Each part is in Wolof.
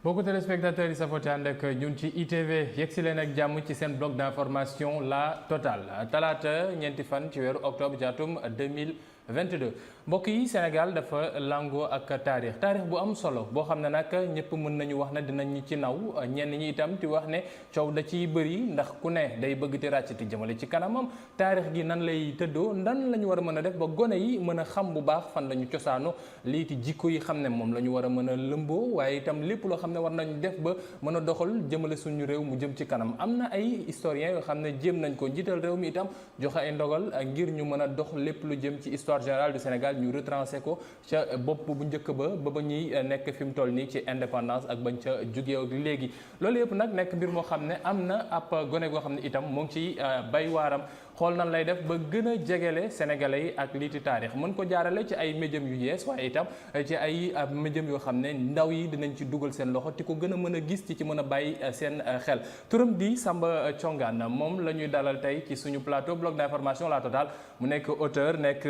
mbokku téléspectateurs yi safoo ci ànd ak ñun ci ITV yegsi leen ak jàmm ci seen bloc d'information La Totale talaata ñeenti fan ci weeru octobre ci atum 2022 mbokk yi Sénégal dafa langoo ak taarix bu am solo boo xam ne nag ñëpp mën nañu wax ne dinañ ci naw ñenn ñi itam di wax ne coow da ciy bëri ndax ku ne day bëgg ti ràccati jëmale ci kanamam taarix gi nan lay tëddoo nan la ñu war a mën a def ba gone yi mën a xam bu baax fan la ñu cosaano lii ti jikko yi xam ne moom la ñu war a mën a lëmboo waaye itam lépp loo xam ne war nañ def ba mën a doxal jëmale suñu réew mu jëm ci kanam am na ay historiens yoo xam ne jéem nañ ko njiital réew mi itam joxe ay ndogal ngir ñu mën a dox lépp lu jëm ci histoire générale du Sénégal ñu retrancé ko ca bopp bu njëkk ba ñuy nekk fi mu toll nii ci indépendance ak bañ ca jugee ak léegi loolu yëpp nag nekk mbir moo xam ne am na ab gone goo xam ne itam mu ngi ciy bay waaram xool nan lay def ba gën a jegele sénégalais yi ak liiti taarix mën ko jaarale ci ay médium yu yees waaye itam ci ay médium yoo xam ne ndaw yi dinañ ci dugal seen loxo ti ko gën a mën a gis ci mën a bàyyi seen xel turam di Samba Thiongane moom la ñuy dalal tey ci suñu plateau bloc d'information La Totale mu nekk auteur nekk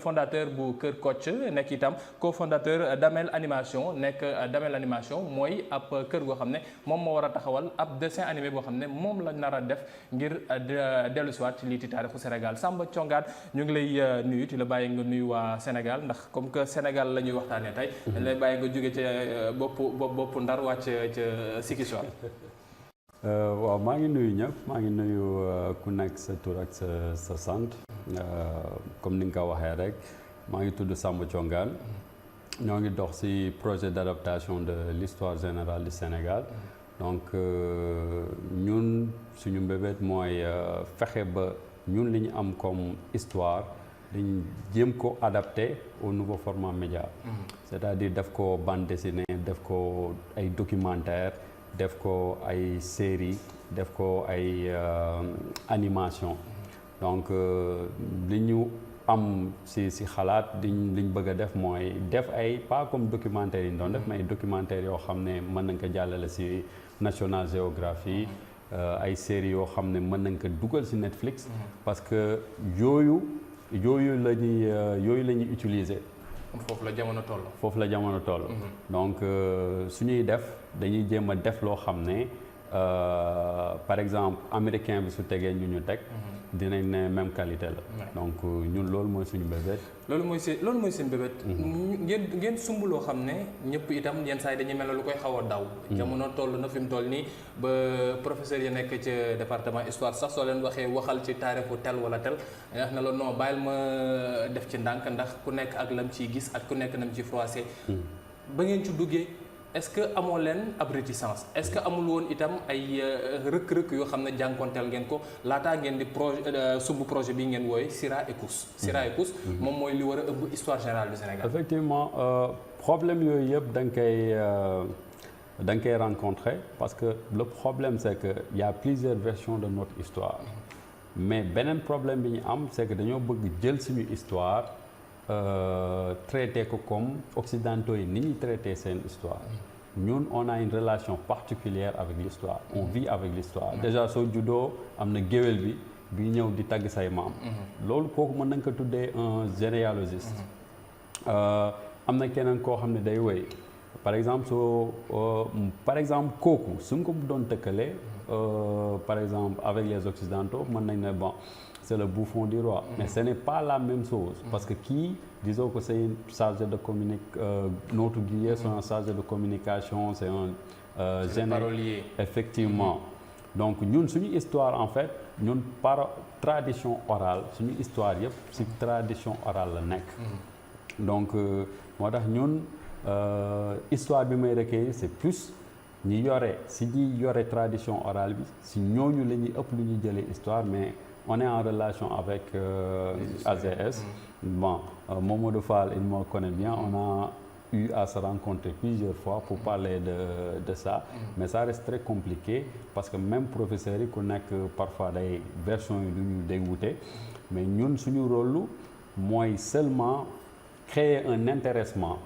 fondateur bu Kër Kocc nekk itam cofondateur Damel Animation nekk Damel Animation mooy ab kër goo xam ne moom moo war a taxawal ab dessin animé boo xam ne moom la nar a def ngir dellu siwaat ci lii ti taarixu Sénégal Samba Thiongane ñu ngi lay nuyu ti la bàyyi nga nuyu waa Sénégal ndax comme que Sénégal la ñuy waxtaanee tey dañ lay bàyyi nga jóge ca bopp Ndar wàcc ca Ziguinchor. waaw maa ngi nuyu ñëpp maa ngi nuyu ku nekk sa tur ak sa sant comme ni nga ko waxee rek maa ngi tudd Samba Thiongane ñoo ngi dox ci projet d'adaptation de l'histoire générale du Sénégal donc ñun suñu mbébét mooy fexe ba ñun li ñu am comme histoire dañ jéem ko adapté au nouveau format média c'est-à-dire def ko bande dessinée def ko ay documentaire def ko ay série def ko ay animation donc li ñu am ci xalaat liñ bëgg a def mooy def ay pas comme documentaire yi ñu doon def mais ay documentaire yoo xam ne mën nañ ko jàllale ci National Geographic ay série yoo xam ne mën nañ ko dugal ci Netflix parce que yooyu la ñuy utiliser foofu la jamono toll. foofu la jamono toll. donc suñuy def dañuy jéem a def loo xam ne par exemple américain bi su tegee ñu teg. dinañ ne même qualité la. donc ñun loolu mooy suñu bébét. loolu mooy seen bébét. ngeen sumb loo xam ne ñëpp itam yenn saa yi dañuy mel ne lu koy xaw a daw. jamono toll na fi mu toll nii ba professeur yi nekk ci département histoire sax soo leen waxee waxal ci taarixu tel wala tel wax na la non bàyyil ma def ci ndànk ndax ku nekk ak lam ciy gis ak ku nekk nam ci froissé. ba ngeen ci duggee. est-ce que amoo leen ab réticence est-ce que amul woon itam ay rëkk-rëkk yoo xam ne jànkonteel ngeen ko laataa ngeen di projet bi ngeen wooye Sira et Cous Sira et Cous moom mooy li war a ëmb histoire générale du Sénégal. effectivement problème yooyu yëpp da nga koy rencontrer parce que le problème c'est que y a plusieurs versions de notre histoire mais beneen problème bi ñu am c'est que dañoo bëgg jël suñu histoire traité ko comme occidentaux yi ni ñuy traité seen histoire ñun on a une relation particulière avec l'histoire on vit avec l'histoire déjà soo juddoo am na géwél bi ñëw di tagg say maam loolu kooku mën nañ ko tuddee un généalogiste am na keneen koo xam ne day woy par exemple kooku suñ ko doon tëkkalee par exemple avec les occidentaux mën nañ ne bon c'est le bouffon du roi. Mais ce n'est pas la même chose. Parce que disons que c'est une chargé de communication, notre guillet, c'est un chargé de communication, c'est un parolier. Effectivement. Donc, nous, c'est une histoire, en fait, nous, par tradition orale, c'est une histoire, c'est une tradition orale. Donc, moi, nous, histoire que je recueillir, c'est plus, si nous avons tradition orale, si nous avons histoire, mais on est en relation avec AZS. Bon, Momodou Fall, il me connaît bien. On a eu à se rencontrer plusieurs fois pour parler de ça. Mais ça reste très compliqué parce que même professeurs, ils connaissent parfois des versions dégoûtées. Mais nous, notre rôle, moi, seulement créer un intéressement.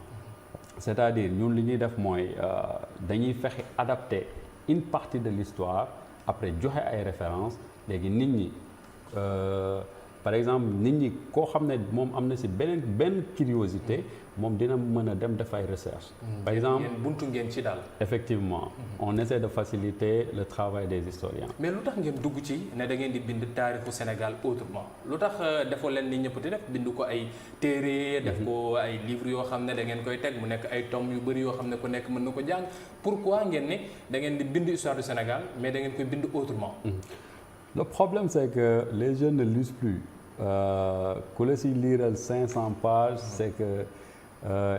C'est-à-dire, nous, ce que nous faisons, c'est adapter une partie de l'histoire, après, nous avons des références. par exemple nit ñi koo xam ne moom am na si benn curiosité moom dina mën a dem def ay recherche. par exemple yéen buntu ngeen ci daal. effectivement on essaie de faciliter le travail des historiens. mais lu tax ngeen dugg ci ne da ngeen di bind taarixu Sénégal autrement lu tax defoo leen ni ñëpp di def bind ko ay téere def ko ay livres yoo xam ne da ngeen koy teg mu nekk ay tomes yu bëri yoo xam ne ku nekk mën na ko jàng pourquoi ngeen ne da ngeen di bind histoire du Sénégal mais da ngeen koy bind autrement. Le problème c'est que les jeunes ne lisent plus ku la si liiral 500 pages c'est que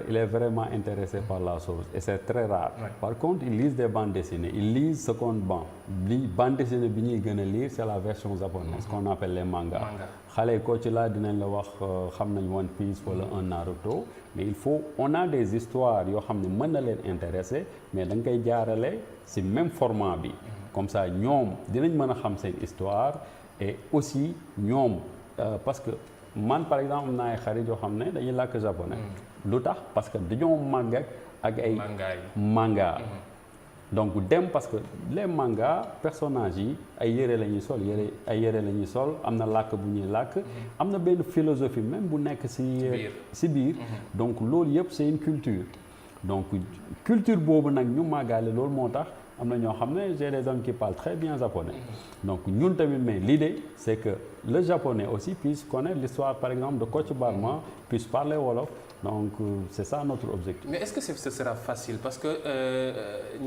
il est vraiment intéressé par la chose et c'est très rare. Ouais. Par contre ils lisent des bandes dessinées ils lisent seconde bande dessinée bi ñuy gën a lire c'est la version japonaise qu'on appelle les mangas. xale ko ci laa dinañ la wax xam nañ One Piece wala un Naruto mais on a des histoires yoo xam ne mën na leen intéresser mais da nga koy jaarale ci même format bi comme ça ñoom dinañ mën a xam seen histoire et aussi ñoom parce que man par exemple am na ay xarit yoo xam ne dañuy làkk japonais lu tax parce que dañoo màgg ak ay manga donc dem parce que les mangas personnages yi ay yére la ñuy sol ay yére la ñuy sol am na làkk bu ñuy làkk am na benn philosophie même bu nekk ci biir donc loolu yëpp c'est une culture donc culture boobu nag ñu màggaale loolu moo tax am na ñoo xam ne j'ai des amis qui parlent très bien japonais donc ñun tamit mais l'idée c'est que le japonais aussi puisse connaître l'histoire par exemple de Kocc Barma puisse parler wolof donc c'est ça notre objectif. mais est-ce que ce sera facile parce que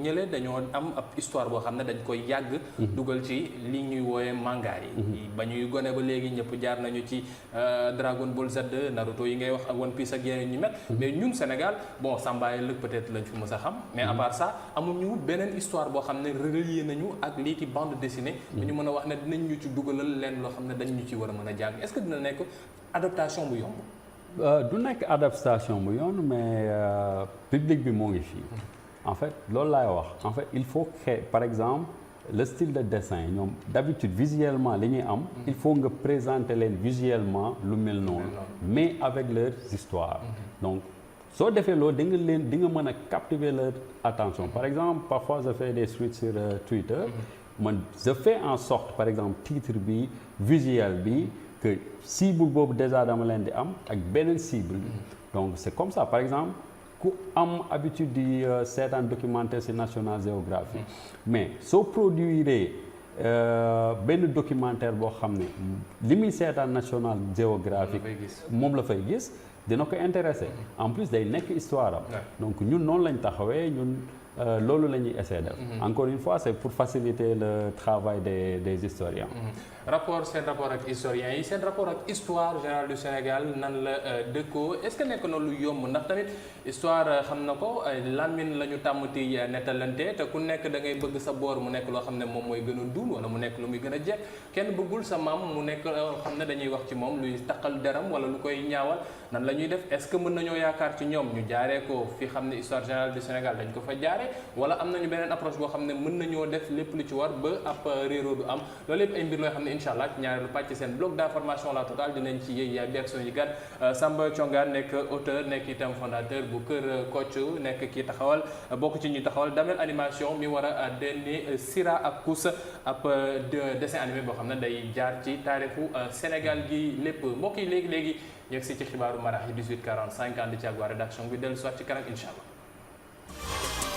ñële dañoo am ab histoire boo xam ne dañ koy yàgg. dugal ci li ñuy wooyee manga yi. ba ñuy gone ba léegi ñëpp jaar nañu ci Dragon Ball Z Naruto yi ngay wax ak One Piece ak yeneen ñu mel. mais ñun Sénégal bon Samba et Luc peut-être lañ fi mës a xam. mais à part ça amuñu beneen histoire boo xam ne relié nañu ak lii ci bande dessinée. ñu mën a wax ne dinañ ñu ci dugalal leen loo xam ne dañ ñu ci war a mën a jàng est-ce que dina nekk adaptation bu yomb. du nekk adaptation bu yoon mais public bi moo ngi fii en fait loolu laay wax en fait il faut que par exemple le style de dessin ñoom d'habitude visuellement li ñuy am il faut nga présenter leen visuellement lu mel noonu mais avec leurs histoires donc soo defee loolu di nga mën a captiver leur attention par exemple parfois je fais des tweets sur Twitter man je fais en sorte par exemple titre bi visuel bi que cible boobu déjà dama leen di am ak beneen cible bi donc c'est comme ça par exemple ku am habitude di seetaan documentaire ci National Geographic mais soo produire benn documentaire boo xam ne li muy seetaan National Geographic moom la fay gis dina ko intéressé en plus day nekk histoire am donc ñun noonu lañ taxawee ñun loolu la ñuy essayer def encore une fois c'est pour faciliter le travail des historiens seen rapport ak historiens yi seen rapport ak histoire générale du Sénégal nan la dëkkoo est-ce que nekk na lu yomb ndax tamit histoire xam na ko lamine la ñu tàmmati nettalante te ku nekk da ngay bëgg sa boor mu nekk loo xam ne moom mooy gën a duun wala mu nekk lu muy gën a jekk kenn bëggul sa maam mu nekk loo xam ne dañuy wax ci moom luy taqal deram wala lu koy ñaawal nan la ñuy def est-ce que mën nañoo yaakaar ci ñoom ñu jaaree ko fi xam ne histoire générale du Sénégal dañ ko fa jaare wala am nañu beneen approche boo xam ne mën nañoo def lépp lu ci war ba ab réeroo du am loolu yëpp ay mbir loo xam ne incha allah ñaareelu pàcc seen bloc d'information la totale dinañ ci yéey yaay ak suñu gan Samba Thiongane nekk auteur nekk itam fondateur bu Kër Kocc nekk kii taxawal bokk ci ñuy taxawal Damel animation mi war a denni Sira ak Kous ab dessin animé boo xam ne day jaar ci taarixu Sénégal gi lépp mbokk yi léegi yegg si ci xibaaru marax yi 18h45 ànd ci ak waa rédaction bi dellu soit ci kanam incha allah.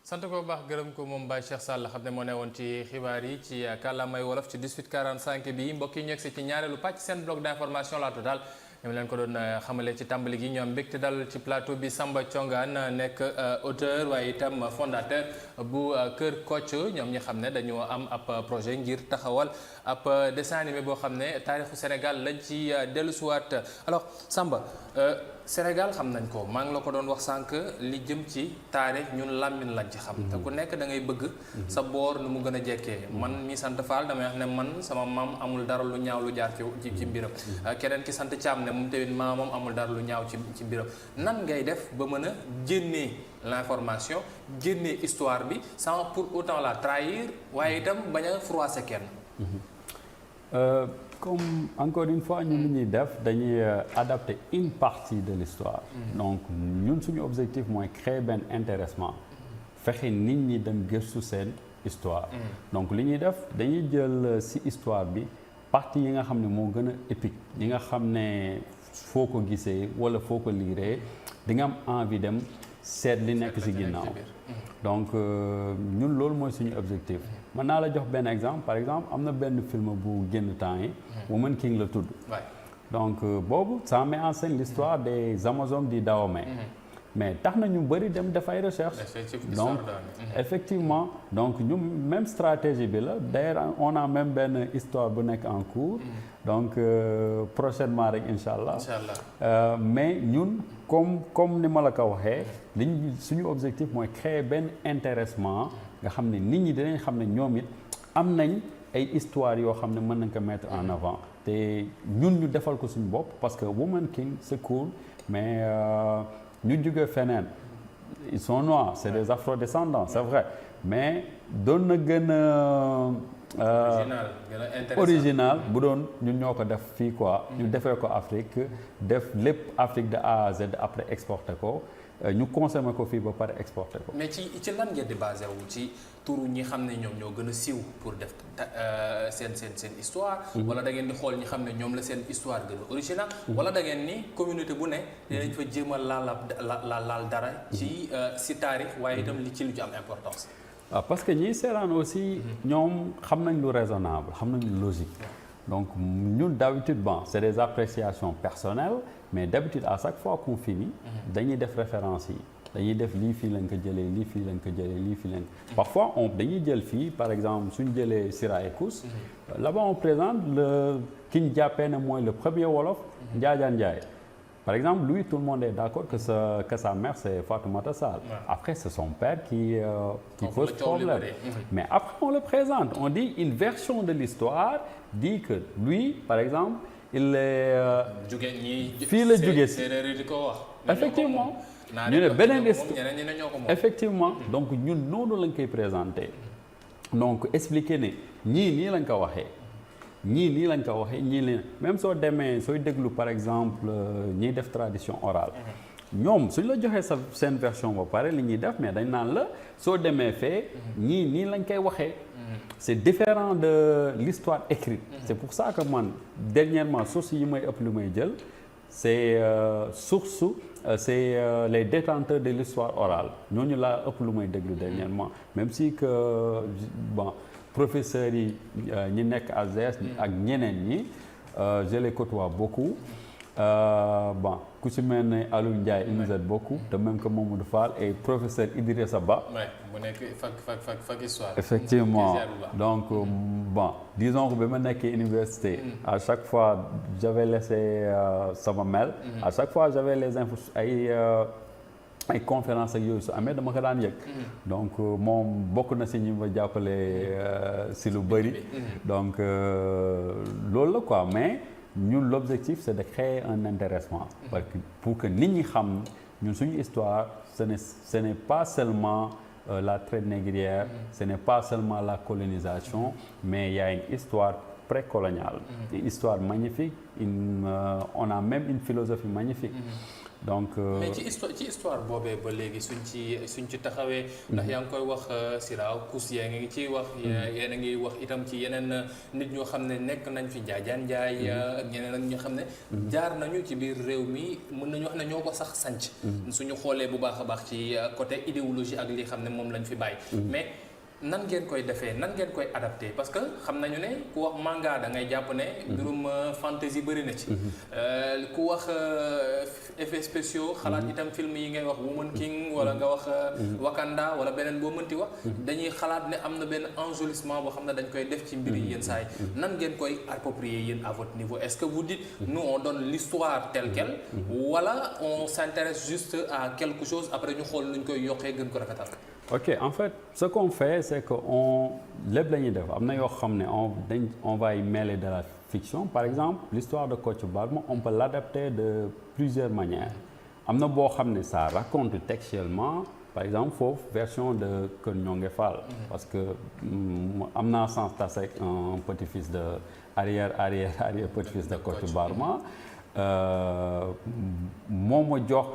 sant ko baax gërëm ko moom Baye Cheikh Sall xam ne moo ne woon ci xibaar yi ci kàllaamay wolof ci 18h45 bi mbokk yi ñu egsi ci ñaareelu pàcc seen bloc d'information la totale ñoom leen ko doon xamale ci tàmbali gi ñoom mbégte dal ci plateau bi Samba Thiongane nekk auteur waaye itam fondateur bu Kër Kocc ñoom ñi xam ne dañoo am ab projet ngir taxawal ab dessin animé boo xam ne taarixu Sénégal lañ ci dellusiwaat alors Samba Sénégal xam nañ ko maa ngi la ko doon wax sànq li jëm ci taarix ñun làmmiñ lañ ci xam. te ku nekk da ngay bëgg. sa boor nu mu gën a jekkee. man mi sant Fall damay wax ne man sama maam amul dara lu ñaaw lu jaar ci mbiram. keneen ki sant Thiam ne moom tamit maamam amul dara lu ñaaw ci mbiram nan ngay def ba mën a génnee l'information génnee histoire bi sans pour autant la trahir waaye itam bañ a froisser kenn. Comme encore une fois ñun li ñuy def dañuy adapter une partie de l'histoire donc ñun suñu objectif mooy créer benn intéressement fexe nit ñi dem gëstu seen histoire donc li ñuy def dañuy jël ci histoire bi partie yi nga xam ne moo gën a épique yi nga xam ne foo ko gisee walla foo ko liiree di nga am envie dem seet li nekk ci ginnaaw donc ñun loolu mooy suñu objectif mën naa la jox benn exemple par exemple am na benn film bu génn temps yi Woman King la tudd donc boobu ça met en scène l'histoire des Amazones di Dahomey mais tax na ñu bëri dem def ay recherche donc effectivement donc ñu même stratégie bi la d'ailleurs on a même benn histoire bu nekk en cours donc prochainement rek incha allah mais ñun comme ni ma la ko waxee liñ suñu objectif mooy créer benn intéressement nga xam ne nit ñi dinañ xam ne ñoom it am nañ ay histoires yoo xam ne mën nañ ko mettre en avant te ñun ñu defal ko suñu bopp parce que Woman King c'est cool mais ñu jóge feneen ils sont noirs c'est des afro-descendants c'est vrai mais doon na gën a original bu doon ñun ñoo ko def fii quoi ñu defee ko Afrique def lépp Afrique de A à Z après exporter ko ñu consommer ko fii ba pare exporter ko. mais ci lan ngeen di basé wu ci turu ñi xam ne ñoom ñoo gën a siiw pour def seen histoire. wala da ngeen di xool ñi xam ne ñoom la seen histoire gën a original. wala da ngeen ni communauté bu ne. dinañ fa jéem a laal dara. ci taarix waaye itam li ci lu ci am importance. waaw parce que ñiy seetaan aussi. ñoom xam nañ lu raisonnable xam nañ lu logique. donc ñun d'habitude bon c'est des appréciations personnelles mais d'habitude à chaque fois qu'on finit dañuy def référence yi dañuy def lii fii lañ ko jëlee lii fii lañ ko jëlee lii fii lañ parfois dañuy jël fii par exemple suñu jëlee Siraïkus là-bas on présente ki ñu jàppee ne mooy le premier wolof Njaajaan Njaay par exemple lui tout le monde est d'accord que sa mère c'est Fatoumata Sall après c'est son père qui pose problème mais après on le présente on dit une version de l'histoire dit que lui par exemple il est fii la jóge si effectivement ñu ne beneen effectivement donc ñun noonu lañ koy présenter donc expliquer ne ñii nii lañ ko waxee ñii nii lañ ko waxee ñii leen même soo demee sooy déglu par exemple ñiy def tradition orale ñoom suñ la joxee seen version ba pare li ñuy def mais dañ naan la soo demee fee ñii nii lañ koy waxee c'est différent de l'histoire écrite c'est pour ça que man dernièrement source yi may ëpp lu may jël c'est les détenteurs de l'histoire orale ñooñu laa ëpp lu may déglu dernièrement même si que bon professeurs yi ñi nekk AGS ak ñeneen ñi je les côtoie beaucoup bon ku ci mel ne Aliou Ndiaye il nous aide beaucoup de même que Mamadou Fall et professeur Idrissa Ba mu nekk fac histoire effectivement donc bon disons que bi ma nekkee université à chaque fois j'avais laissé sama mail à chaque fois j'avais les infos ay conférence ak yooyu su amee dama ko daan yëg donc moom bokk na si ñi ma jàppale si lu bëri donc loolu la quoi mais ñun l'objectif c'est de créer un intéressement parce que pour que nit ñi xam ñun suñu histoire ce n'est pas seulement la traite négrière ce n'est pas seulement la colonisation mais il y a une histoire précoloniale une histoire magnifique on a même une philosophie magnifique donc mais ci histoire boobee ba léegi suñ ci taxawee ndax yaa ngi koy wax Siraïkus yaa ngi ciy wax yéen a ngi wax itam ci yeneen nit ñoo xam ne nekk nañ fi Njaajaan Njaay ak ñeneen ak ñoo xam ne jaar nañu ci biir réew mi mën nañu wax ne ñoo ko sax sanc suñu xoolee bu baax a baax ci côté idéologie ak li xam ne moom lañ fi bàyyi mais nan ngeen koy defee nan ngeen koy adapté parce que xam nañu ne ku wax manga da ngay jàpp ne mbirum fantasy bëri na ci ku wax effets spéciaux xalaat itam film yi ngay wax Woman King wala nga wax Wakanda wala beneen boo mënti wax dañuy xalaat ne am na benn enjolivement boo xam ne dañ koy def ci mbir yi yenn saa yi nan ngeen koy approprier yéen à votre niveau est-ce que vous dites nous on donne l'histoire telle quelle wala on s'intéresse juste à quelque chose après ñu xool nuñ koy yokkee gën ko rafetal. Ok, en fait, ce qu'on fait, c'est qu'on lépp la ñuy def am na yoo xam ne on va y mêler de la fiction. Par exemple, l'histoire de Kocc Barma, on peut l'adapter de plusieurs manières. Am na boo xam ne ça raconte textuellement, par exemple, foofu version de Kër Ñonge Fall. Parce que am naa sens tas ak un petit-fils de arrière petit-fils de Kocc Barma. Moo ma jox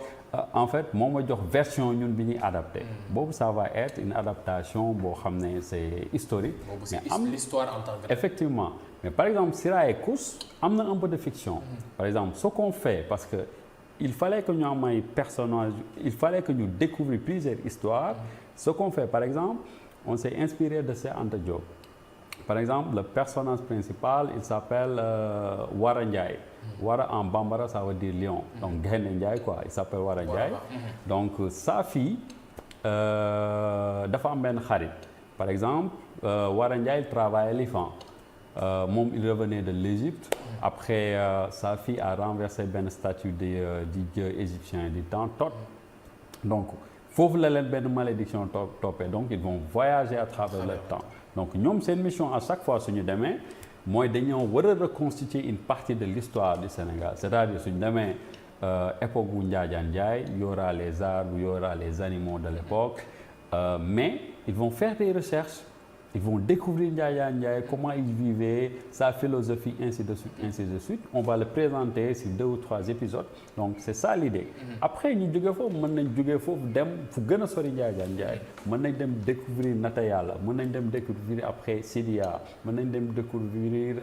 en fait moo ma jox version ñun bi ñuy adapté boobu ça va être une adaptation boo xam ne c'est historique mais am l'histoire en tant que effectivement mais par exemple Sira et Kous am na un peu de fiction par exemple ce qu'on fait parce que il fallait que ñu am ay personnages il fallait que ñu découvrir plusieurs histoires ce qu'on fait par exemple on s'est inspiré de Cheikh Anta Diop par exemple le personnage principal il s'appelle Wara Ndiaye Wara en bambara ça veut dire lion donc Gaynde Ndiaye quoi il s'appelle Wara Ndiaye donc sa fille dafa am benn xarit par exemple Wara Ndiaye il travaillait l'éléphant moom il revenait de l'Égypte après sa fille a renversé benn statue du dieu égyptien du temps Thoth donc foofu la leen benn malédiction toppee donc ils vont voyager à travers le temps donc ñoom seen mission à chaque fois suñu demee mooy dañoo war a reconstituer une partie de l'histoire du Sénégal c'est-à-dire suñu demee époque bu Njaajaan Njaay y aura les arbres y aura les animaux de l'époque mais ils vont faire des recherches ils vont découvrir Njaajaan Njaay comment il vivait sa philosophie ainsi de suite on va le présenter sur 2 ou 3 épisodes donc c'est ça l'idée après ñu jóge foofu mën nañ jóge foofu dem fu gën a sori Njaajaan Njaay mën nañ dem découvrir Nata Yàlla mën nañ dem découvrir après Sidiya mën nañ dem découvrir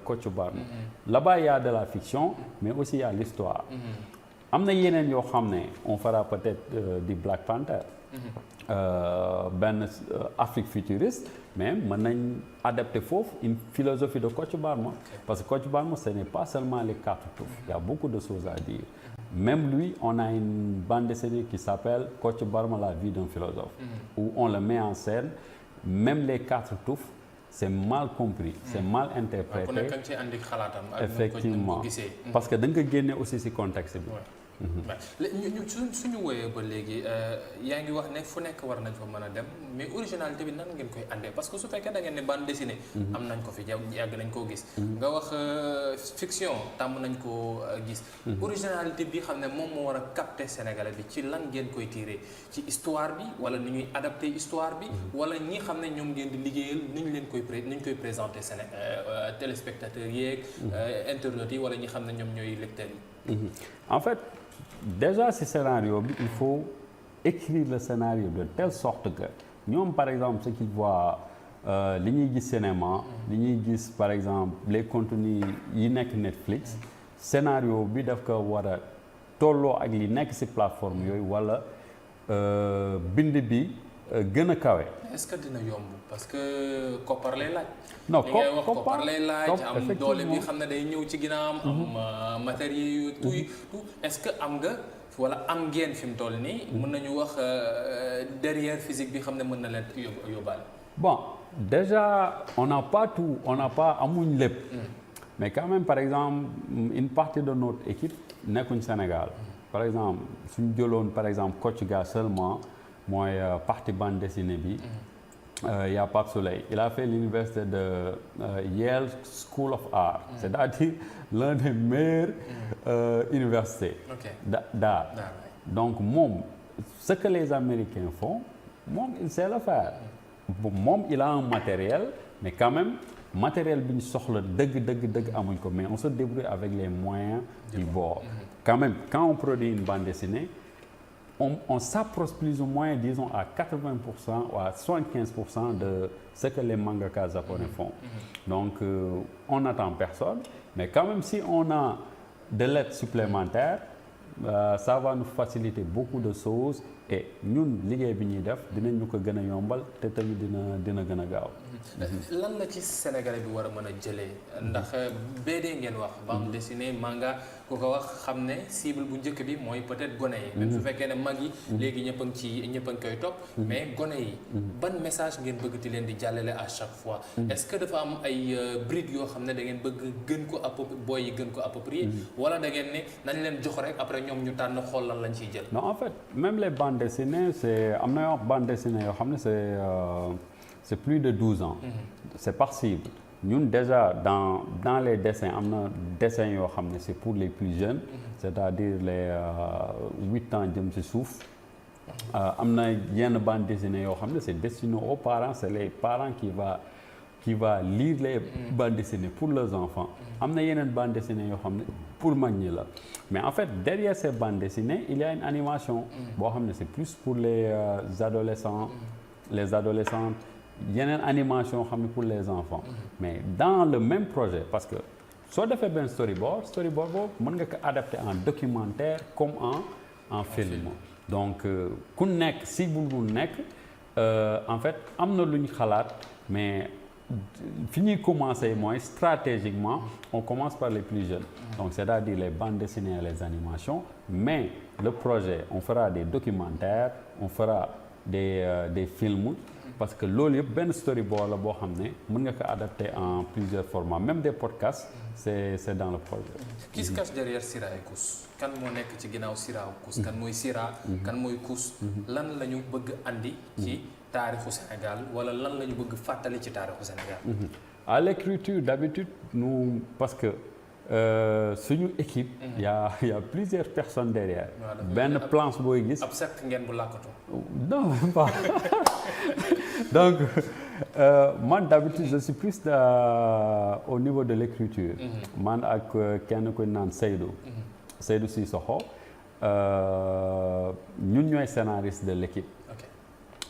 Kocc Barma là-bas il y a de la fiction mais aussi il y a l'histoire am na yeneen yoo xam ne on fera peut-être du Black Panther benn Afrique futuriste mais mën nañ adapter foofu une philosophie de Kocc Barma parce que Kocc Barma ce n'est pas seulement les 4 toufs il y a beaucoup de choses à dire même lui on a une bande dessinée qui s'appelle Kocc Barma la vie d'un philosophe où on le met en scène même les 4 toufs c'est mal compris c'est mal interprété effectivement parce que da nga ko génne aussi ci contexte bi ñu suñu woyee ba léegi yaa ngi wax ne fu nekk war nañ fa mën a dem mais originalité bi nan ngeen koy àndee parce que su fekkee da ngeen ne bande dessinée am nañ ko fi yàgg nañ koo gis nga wax fiction tàmm nañ koo gis originalité bi xam ne moom moo war a capter sénégalais bi ci lan ngeen koy tirer ci histoire bi wala ni ñuy adapter histoire bi wala ñi xam ne ñoom ngeen di liggéeyal ni ñu leen koy présenter téléspectateurs yeeg internautes yi wala ñi xam ne ñoom ñooy lecteurs yi en fait déjà ci scénario bi il faut écrire le scénario de telle sorte que ñoom par exemple ce qu'ils voient li ñuy gis cinéma li ñuy gis par exemple les contenus yi nekk Netflix scénario bi daf ko war a tolloo ak li nekk ci plateforme yooyu wala bind bi gën a kawe. est-ce que dina yomb parce que koppar lay laaj. non koppar lay laaj am doole bi xam ne day ñëw ci ginnaawam. am matériel yu tout est-ce que am nga wala am ngeen fi mu toll nii. mën nañu wax derrière physique bi xam ne mën na leen yóbbaale. bon déjà on n'a pas tout amuñ lépp. mais quand même par exemple une partie de notre équipe nekkuñ Sénégal. par exemple suñ jëloon par exemple Kocc Ga seulement. mooy partie bande dessinée bi y a Pape Souley il a fait l'université de Yale School of Art c'est-à-dire l'un des meilleurs universités d'art donc moom ce que les Américains font moom il sait le faire moom il a un matériel mais quand même matériel bi ñu soxla dëgg amuñ ko mais on se débrouille avec les moyens du bord quand même quand on produit une bande dessinée on s'approche plus ou moins, disons, à 80% ou à 75% de ce que les mangakas japonais font. Donc, on n'attend personne, mais quand même, si on a de l'aide supplémentaire, ça va nous faciliter beaucoup de choses et ñun liggéey bi ñuy def dinañ ñu ko gën a yombal te tamit dina gën a gaaw. lan la ci Sénégalais bi war a mën a jëlee ndax BD ngeen wax bande dessinée manga ku ko wax xam ne cible bu njëkk bi mooy peut-être gone yi. même su fekkee ne mag yi léegi ñëpp a ngi koy topp. mais gone yi. ban message ngeen bëgg di leen di jàllale à chaque fois. est-ce que dafa am ay brides yoo xam ne da ngeen bëgg gën ko booy yi gën ko approprier. wala da ngeen ne nañ leen jox rek après ñoom ñu tànn xool lan lañ ciy jël. non en fait même les bandes dessinées c'est am na yoo bande dessinée yoo xam ne c'est plus de 12 ans. C'est par cible. Ñun déjà dans les dessins am na dessins yoo xam ne c'est pour les plus jeunes. C'est-à-dire les 8 ans jëm ci suuf. am na yenn bande dessinée yoo xam ne c'est destiné aux parents, c'est les parents qui va lire les bandes dessinées pour leurs enfants. am na yeneen bande dessinée yoo xam ne pour mag ñi la. Mais en fait derrière ces bandes dessinées il y a une animation. boo xam ne c'est plus pour les adolescents. Les adolescentes. yeneen animation xam ne pour les enfants. mais dans le même projet parce que soo defee benn storyboard boobu mën nga ko adapter en documentaire comme en film. donc ku nekk cible bu nekk en fait am na lu ñu xalaat mais fi ñuy commencer mooy stratégiquement on commence par les plus jeunes. donc c'est-à-dire les bandes dessinées et les animations mais le projet on fera des documentaires on fera des films. parce que loolu yëpp benn storyboard la boo xam ne mën nga ko adapter en plusieurs formats même des podcasts c'est dans le projet. Qui se cache derrière Sira et Kous kan moo nekk ci ginnaaw Sira ak Kous kan mooy Sira kan mooy Kous lan la ñu bëgg andi ci taarixu Sénégal wala lan la ñu bëgg fàttali ci taarixu Sénégal. à l'écriture d'habitude nous parce que suñu équipe. y a plusieurs personnes derrière. benn planche booy gis. ab secte ngeen bu làkkatu. non même pas donc man d'habitude je suis plus au niveau de l'écriture. man ak kenn ku naan Seydou Sissoko ñun ñooy scénariste de l'équipe.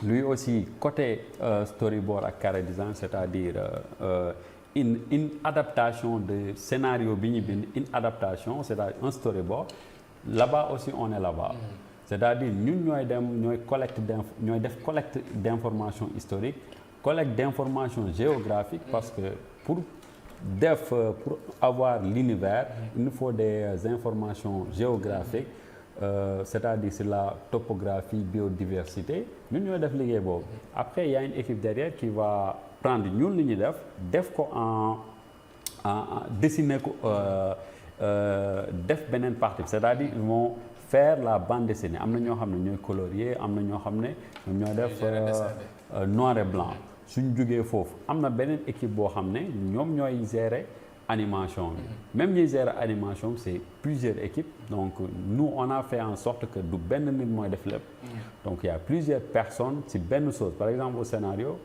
lui aussi côté storyboard ak chara design c'est-à-dire une adaptation de scénario bi ñu bind une adaptation c'est-à-dire un storyboard là-bas aussi on est là-bas. c'est-à-dire ñun ñooy def collecte d'informations historiques collecte d'informations géographiques parce que pour avoir l'univers il nous faut des informations géographiques c'est-à-dire sur la topographie biodiversité ñun ñooy def liggéey boobu après il y a une équipe derrière qui va prendre ñun li ñu def ko en dessiner ko def beneen partie c'est-à-dire ils vont faire la bande dessinée am na ñoo xam ne ñooy colorier am na ñoo xam ne ñoom ñooy def noir et blanc suñ jógee foofu am na beneen équipe boo xam ne ñoom ñooy gérer animation bi même ñuy gérer animation bi c'est plusieurs équipes donc nous on a fait en sorte que du benn nit mooy def lépp donc il y a plusieurs personnes ci benn chose par exemple au scénario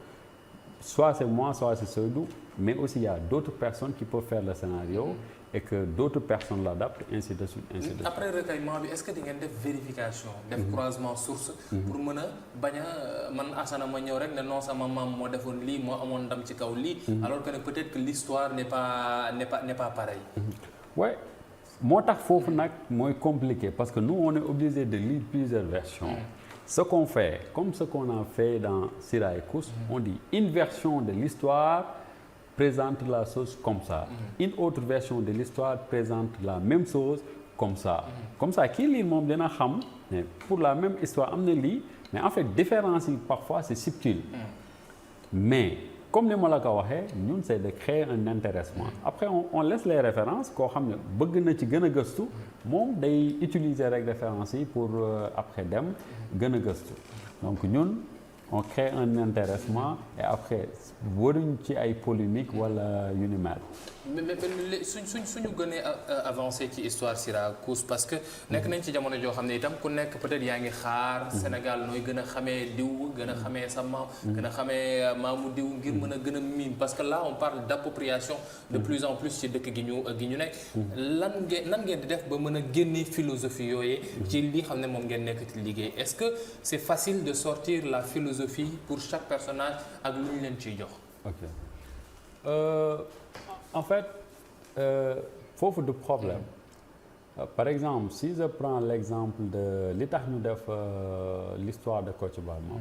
soit c'est moi soit c'est Seydou mais aussi il y a d'autres personnes qui peuvent faire le scénario et que d'autres personnes l'adaptent ainsi de suite. après recueillement bi est-ce que di ngeen def vérification. def croisement source. pour mën a bañ a man Assane ma ñëw rek ne non sama maam moo defoon lii moo amoon ndam ci kaw lii. alors que peut-être que l'histoire n'est pas pareille. ouais moo tax foofu nag mooy compliqué parce que nous on est obligé de lire plusieurs versions. Ce qu'on fait comme ce qu'on a fait dans Sira et Kous on dit une version de l'histoire présente la chose comme ça. Une autre version de l'histoire présente la même chose comme ça. Comme ça kii lii moom dina xam mais pour la même histoire am na lii mais en fait différence yi parfois c'est subtil. mais comme ni ma la ko waxee ñun c'est de créer un intéressement après on laisse les références koo xam ne bëgg na ci gën a gëstu moom day utiliser rek références yi pour après dem gën a gëstu donc ñun on crée un intéressement et après waruñ ci ay polémique wala yu ni mel. mais suñu gënee avancé ci histoire Sira Kous parce que nekk nañ ci jamono joo xam ne itam ku nekk peut-être yaa ngi xaar Sénégal nooy gën a xamee diw gën a xamee sa maam gën a xamee maamu diw ngir mën a gën a miin parce que là on parle d'appropriation de plus en plus ci dëkk gi ñu nekk lan ngeen di def ba mën a génne philosophie yooyu ci li xam ne moom ngeen nekk ci liggéey est-ce que c'est facile de sortir la philosophie pour chaque personnage ak lu ñu leen ciy jox. ok en fait foofu du problème par exemple si je prends l'exemple de li tax ñu def l'histoire de Kocc Barma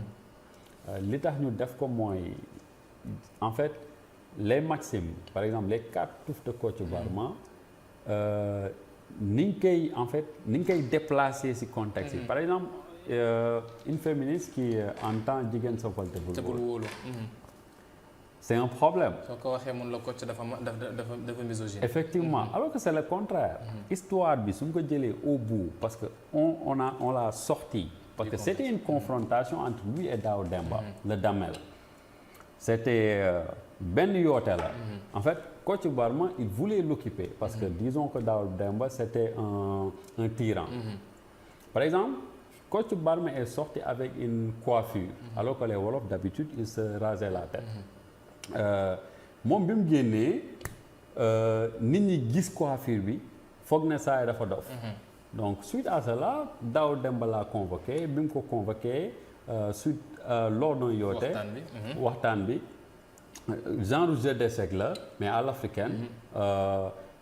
li tax ñu def ko mooy en fait les maximes par exemple les 4 touffes de Kocc Barma ni ñu koy déplacer ci contexte yi par exemple une féministe qui entend jigéen soppal te bul wóolu c'est un problème. soo ko waxee mun la Kocc dafa misogyne. Effectivement alors que c'est le contraire. Histoire bi su ñu ko jëlee au bout parce que on l'a sorti. parce que c'était une confrontation entre lui et Daw Demba. le Damel. C'était benn yoote la. En fait Kocc Barma il voulait l'occuper parce que disons que Daw Demba c'était un tyran. Par exemple Kocc Barma est sorti avec une coiffure. alors que les Wolof d'habitude ils se rasaient la tête. moom bi mu génnee nit ñi gis coiffure bi foog ne saa yi dafa dof. donc suite à cela Daw Demba laa convoqué bi mu ko convoqué suite lors d'un yoote waxtaan bi genre jeu d'échecs la mais à l'africaine.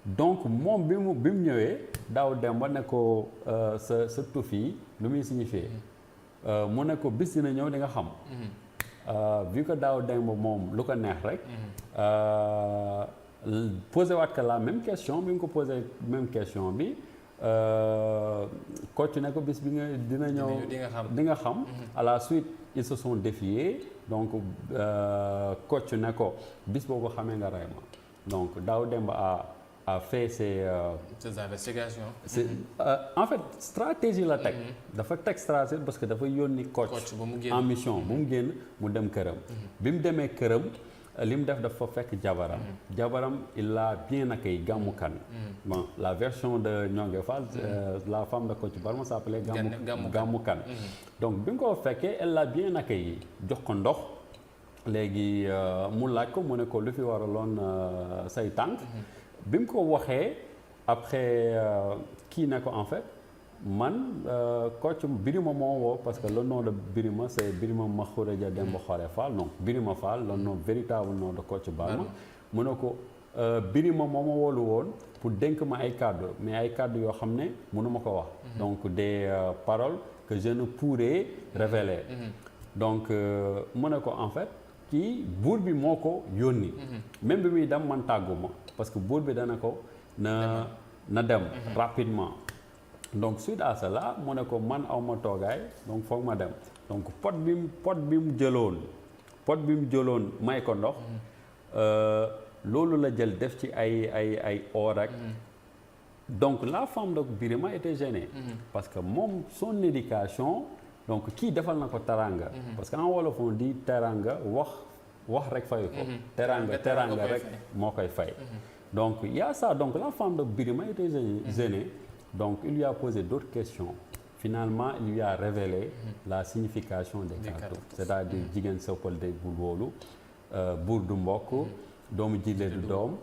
donc moom bi mu ñëwee Daw Demba ne ko sa tuf yi lu muy signifier mu ne ko bis dina ñëw di nga xam. vu que Daw Demba moom lu ko neex rek. posé waat que la même question bi nga ko posé même question bi Kocc ne ko bis bi nga dina ñëw di nga xam. à la suite ils se sont défiés donc Kocc ne ko bis boo ko xamee nga rey ma donc Daw Demba a fait ses investigations. En fait stratégie la teg. dafa teg stratégie parce que dafa yónni Kocc en mission bu mu génn mu dem këram. bi mu demee këram li mu def dafa fekk jabaram il l'a bien accueilli Gamou Kane. bon la version de Ñongue Fall la femme de Kocc Barma s'appelait Gamou Kane. donc bi mu ko fekkee elle l'a bien accueilli jox ko ndox léegi mu laaj ko mu ne ko lu fi waraloon say tànk. bi mu ko waxee après kii ne ko en fait man Kocc Birima moo woo parce que le nom de Birima c'est Birima Makhouredia Demba Xore Fall donc Birima Fall le nom véritable nom de Kocc Barma mu ne ko Birima moo ma woolu woon pour dénk ma ay kàddu mais ay kàddu yoo xam ne mënu ma ko wax donc des paroles que je ne pourrais révéler donc mu ne ko en fait kii buur bi moo ko yónni même bi muy dem man tàgguma parce que buur bi dana ko na dem rapidement donc suite à cela mu ne ko man aw ma toogaay donc foog ma dem donc pot bi mu jëloon may ko ndox loolu la jël def ci ay or ak donc la femme de Birima était gênée parce que moom son éducation donc kii defal na ko teranga parce que en wolof on dit teranga wax rek fayu ko teranga rek moo koy fay donc il y a ça donc la femme de Birima était gênée donc il lui a posé d'autres questions finalement il lui a révélé la signification des cartouches c'est-à-dire jigéen soppal day bul wóolu buur du mbokk doomu jile du doom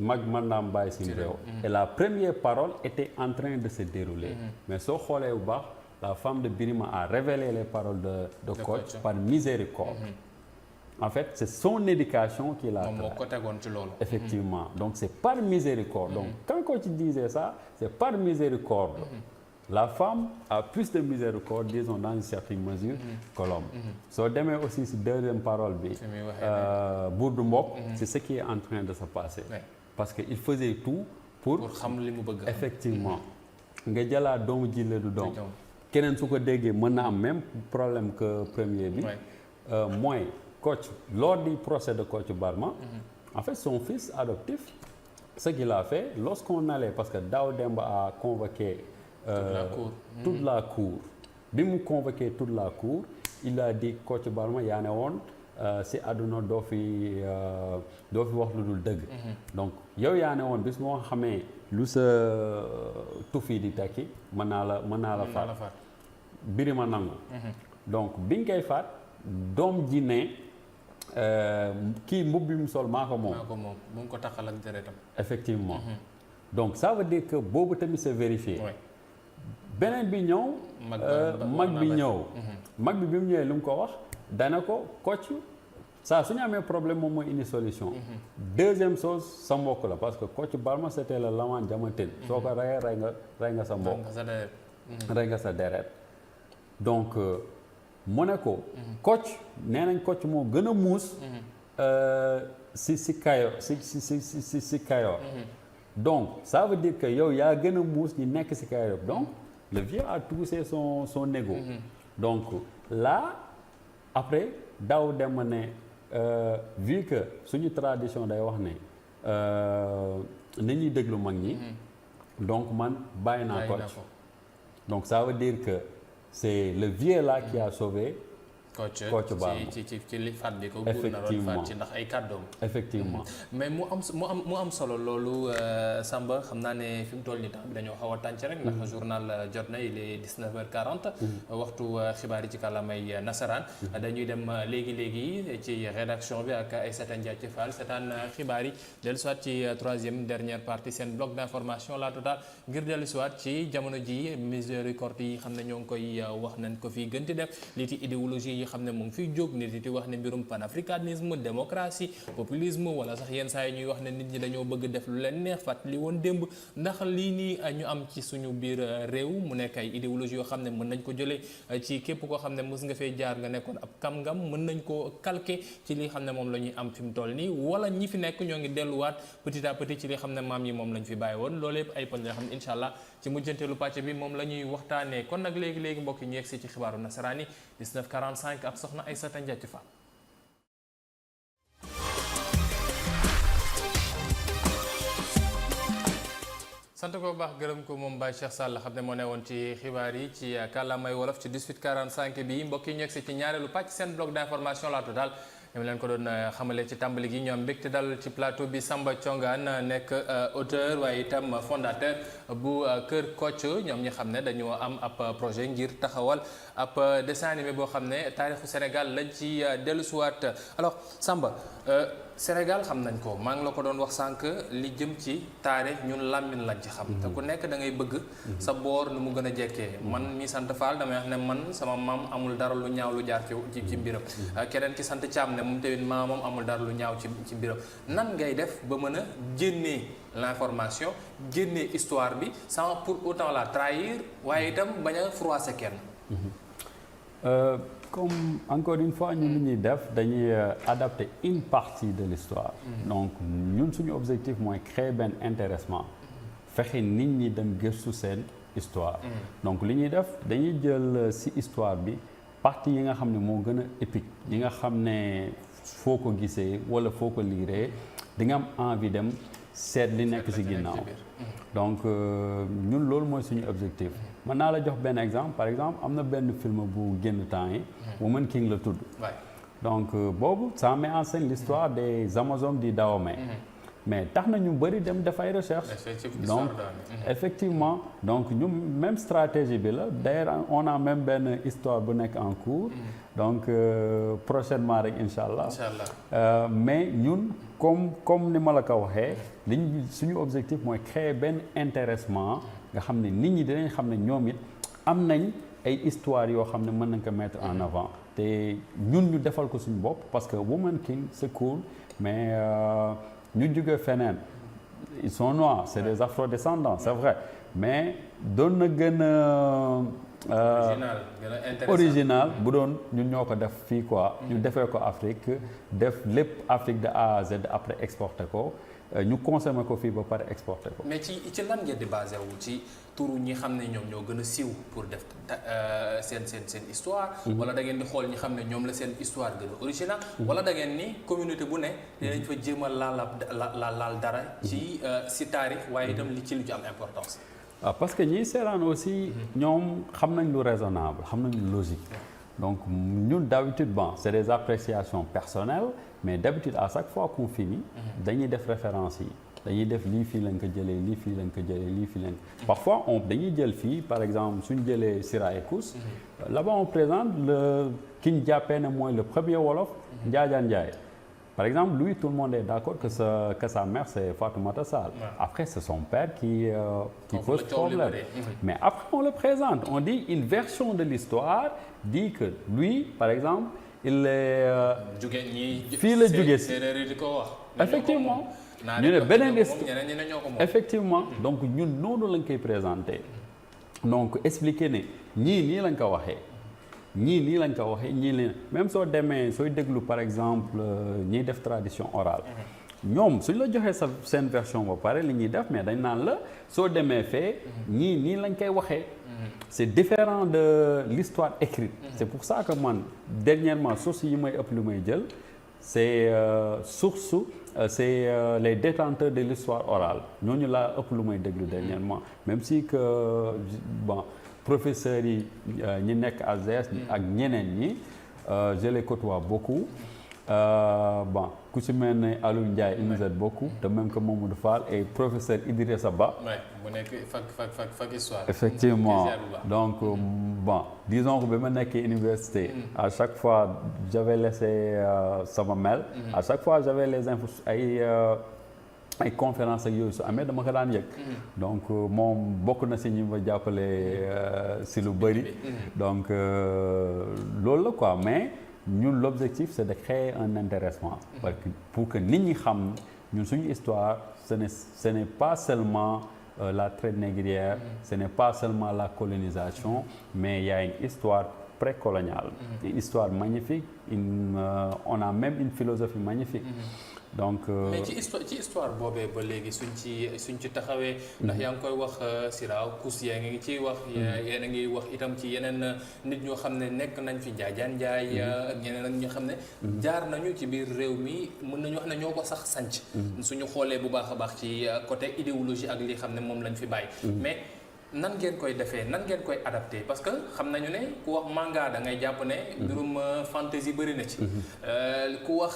mag mën naa bàyyi si réew et la première parole était en train de se dérouler mais soo xoolee bu baax la femme de Birima a révélé les paroles de Kocc par miséricorde en fait c'est son éducation qui l'a effectivement donc c'est par miséricorde donc quand Kocc disait ça c'est par miséricorde la femme a plus de miséricorde disons dans une certaine mesure que l'homme soo demee aussi si deuxième parole bi buur du mbokk c'est ce qui est en train de se passer parce que il faisait tout pour xam li mu bëgg effectivement nga jëlaat doomu jille du doom keneen su ko déggee mën na am même problème que premier bi mooy Kocc lors du procès de Kocc Barma en fait son fils adoptif ce qu'il a fait lorsqu'on allait parce que Daw Demba a convoqué toute la cour bi mu convoqué toute la cour il a dit Kocc Barma yaa ne woon si àdduna doo fi wax lu dul dëgg donc yow yaa ne woon bis moo xamee lu sa tufi di tekki mën naa la faat Birima nangu donc bi nga koy faat doom ji ne kii mbubb bi mu sol maa ko moom mu ngi ko taxal ak deretam effectivement donc ça veut dire que boobu tamit c'est vérifié beneen bi ñëw mag bi ñëw mag bi mu ñëwee lu mu ko wax dana ko Kocc saa su ñu amee problème moom mooy indi solution. Deuxième chose sa mbokk la parce que coach Balma c'était le Laman Diamatin. soo ko rey nga sa mbokk. rey nga sa deret. donc Monaco. coach nee nañ coach moo gën a muus. si Kayor. donc ça veut dire que yow yaa gën a muus ñi nekk si Kayor donc le vieux a touché son ego. donc là après daaw dem ne vu que suñu tradition day wax ne ni ñuy déglu mag ñi. donc man bàyyi naa coach. donc ça veut dire que c'est le vieux là qui a sauvé. coach Balma ci li faat bi ko buur na doon faat ci ndax ay kàddoom. effectivement mais mu am solo loolu Samba xam naa ne fi mu toll nii temps bi dañoo xaw a tànc rek ndax journal jot na il est 19h40 waxtu xibaar yi ci kàllaamay nasaraan dañuy dem léegi ci rédaction bi ak Aïssata Ndiaye Fall seetaan xibaar yi dellu soit ci troisième dernière partie seen bloc d'information la totale ngir dellu soit ci jamono ji miséricorde yi xam ne ñoo ngi koy wax nañ ko fii gën di def lii ci idéologie yi xam ne mu ngi fiy jóg nit yi di wax ne mbirum panafricanisme démocratie populisme wala sax yenn saa yi ñuy wax ne nit ñi dañoo bëgg def lu leen neex fàttali woon démb ndax lii nii ñu am ci suñu biir réew mu nekk ay idéologie yoo xam ne mën nañ ko jëlee ci képp koo xam ne mës nga fee jaar nga nekkoon ab kàngam mën nañ koo calquer ci li xam ne moom la ñuy am fi mu toll nii wala ñi fi nekk ñoo ngi delluwaat petit à petit ci li xam ne maam yi moom lañ fi bàyyi woon loolu yëpp ay poñ yoo xam ne incha allah ci mujjanteelu pàcc bi moom la ñuy waxtaanee kon nag léegi mbokk yi ñu yegsi ci xibaaru nasaraan yi 19:45 ak soxna Aïssata Ndiaye Fall. sant ko bu baax gërëm ko moom Baye Cheikh Sall xam ne moo ne woon ci xibaar yi ci kàllaamay wolof ci 18:45 bi mbokk yi ñu yegsi ci ñaareelu pàcc seen bloc d'information la totale ñoom leen ko doon xamale ci tàmbali gi ñu am mbégte dal ci plateau bi Samba Thiongane nekk auteur waaye itam fondateur bu Kër Kocc ñoom ñi xam ne dañoo am ab projet ngir taxawal ab dessin animé boo xam ne taarixu Sénégal lañ ci dellusiwaat alors Samba Sénégal xam nañ ko maa ngi la ko doon wax sànq li jëm ci taarix ñun làmmiñ lañ ci xam te ku nekk da ngay bëgg sa boor nu mu gën a jekkee man mi sant Fall damay wax ne man sama maam amul dara lu ñaaw lu jaar ci mbiram keneen ki sant Thiam ne moom tamit maamam amul dara lu ñaaw ci mbiram nan ngay def ba mën a génnee l'information génnee histoire bi sans pour autant la trahir waaye itam bañ a froisser kenn. Comme encore une fois ñun li ñuy def dañuy adapter une partie de l'histoire donc ñun suñu objectif mooy créer benn intéressement fexe nit ñi dem gëstu seen histoire donc li ñuy def dañuy jël ci histoire bi partie yi nga xam ne moo gën a épique yi nga xam ne foo ko gisee walla foo ko liiree di nga am envie dem seet li nekk ci ginnaaw donc ñun loolu mooy suñu objectif mën naa la jox benn exemple par exemple am na benn film bu génn temps yi Woman King la tudd donc boobu ça met en scène l'histoire des Amazones du Dahomey mais tax na ñu bëri dem def ay recherche donc effectivement donc ñu même stratégie bi la d'ailleurs on a même benn histoire bu nekk en cours donc prochainement rek incha allah mais ñun comme ni ma la ko waxee liñ suñu objectif mooy créer benn intéressement nga xam ne nit ñi dinañ xam ne ñoom it am nañ ay histoires yoo xam ne mën nañ ko mettre en avant te ñun ñu defal ko suñu bopp parce que Woman King c'est cool mais ñu jóge feneen ils sont noirs c'est des afro-descendants c'est vrai mais doon na gën a original bu doon ñun ñoo ko def fii quoi ñu defee ko Afrique def lépp Afrique de A à Z après exporter ko ñu consommer ko fii ba pare exporter ko. mais ci lan ngeen di basé wu ci turu ñi xam ne ñoom ñoo gën a siiw pour def seen histoire. wala da ngeen di xool ñi xam ne ñoom la seen histoire gën a original. wala da ngeen ni communauté bu ne. dinañ fa jéem a laal dara. ci taarix waaye itam li ci lu ci am importance. waaw parce que ñiy seetaan aussi. ñoom xam nañ lu raisonnable xam nañ lu logique. donc ñun d'habitude bon c'est des appréciations personnelles mais d'habitude à chaque fois qu'on finit dañuy def référence yi dañuy def lii fii lañ ko jëlee lii fii lañ ko jëlee lii fii lañ parfois dañuy jël fii par exemple suñ jëlee Sira Ekous là-bas on présente ki ñu jàppee ne mooy le premier wolof Njaajaan Njaay par exemple lui tout le monde est d'accord que sa mère c'est Fatoumata Sall après c'est son père qui pose problème mais après on le présente on dit une version de l'histoire dit que lui par exemple il est. jóge ñii fii la jóge si séeréer yi di ko wax. effectivement ñu ne beneen effectivement Mm-hmm. donc ñun noonu lañ koy présenté donc expliquer ne ñii nii lañ ko waxee ñii nii lañ ko waxee ñii leen même soo demee sooy déglu par exemple ñiy def tradition orale. ñoom suñ la joxee sa seen version ba pare li ñuy def mais dañ naan la soo demee fee ñii nii lañ koy waxee. C'est différent de l'histoire écrite. C'est pour ça que man dernièrement source yi may ëpp lu may jël c'est c'est les détenteurs de l'histoire orale ñooñu laa ëpp lu may déglu dernièrement même si que bon professeurs yi ñi nekk ASDS ak ñeneen ñi je les côtoie beaucoup. Bon ku ci mel ne Aliou Ndiaye il nous aide beaucoup de même que Mamadou Fall et professeur Idrissa Ba. mu nekk fac histoire. Effectivement donc bon disons que bi ma nekkee université. À chaque fois j'avais laissé sama mail. À chaque fois j'avais les infos ay conférences ak yooyu su amee dama ko daan yëg. Donc moom bokk na si ñi ma jàppale si lu bëri. Donc loolu la quoi mais. ñun l'objectif c'est de créer un intéressement parce que pour que nit ñi xam ñun suñu histoire ce n'est pas seulement la traite négrière ce n'est pas seulement la colonisation mais il y a une histoire précoloniale une histoire magnifique on a même une philosophie magnifique donc mais ci histoire boobee ba léegi suñ ci taxawee ndax yaa ngi koy wax Siraaw Kus yaa ngi ciy wax yéen a ngi wax itam ci yeneen nit ñoo xam ne nekk nañ fi Njaajaan Njaay ak ñeneen ak ñoo xam ne jaar nañu ci biir réew mi mën nañu wax ne ñoo ko sax sanc suñu xoolee bu baax a baax ci côté idéologie ak li xam ne moom lañ fi bàyyi mais nan ngeen koy defee nan ngeen koy adapté parce que xam nañu ne ku wax manga da ngay jàpp ne mbirum fantasy bëri na ci ku wax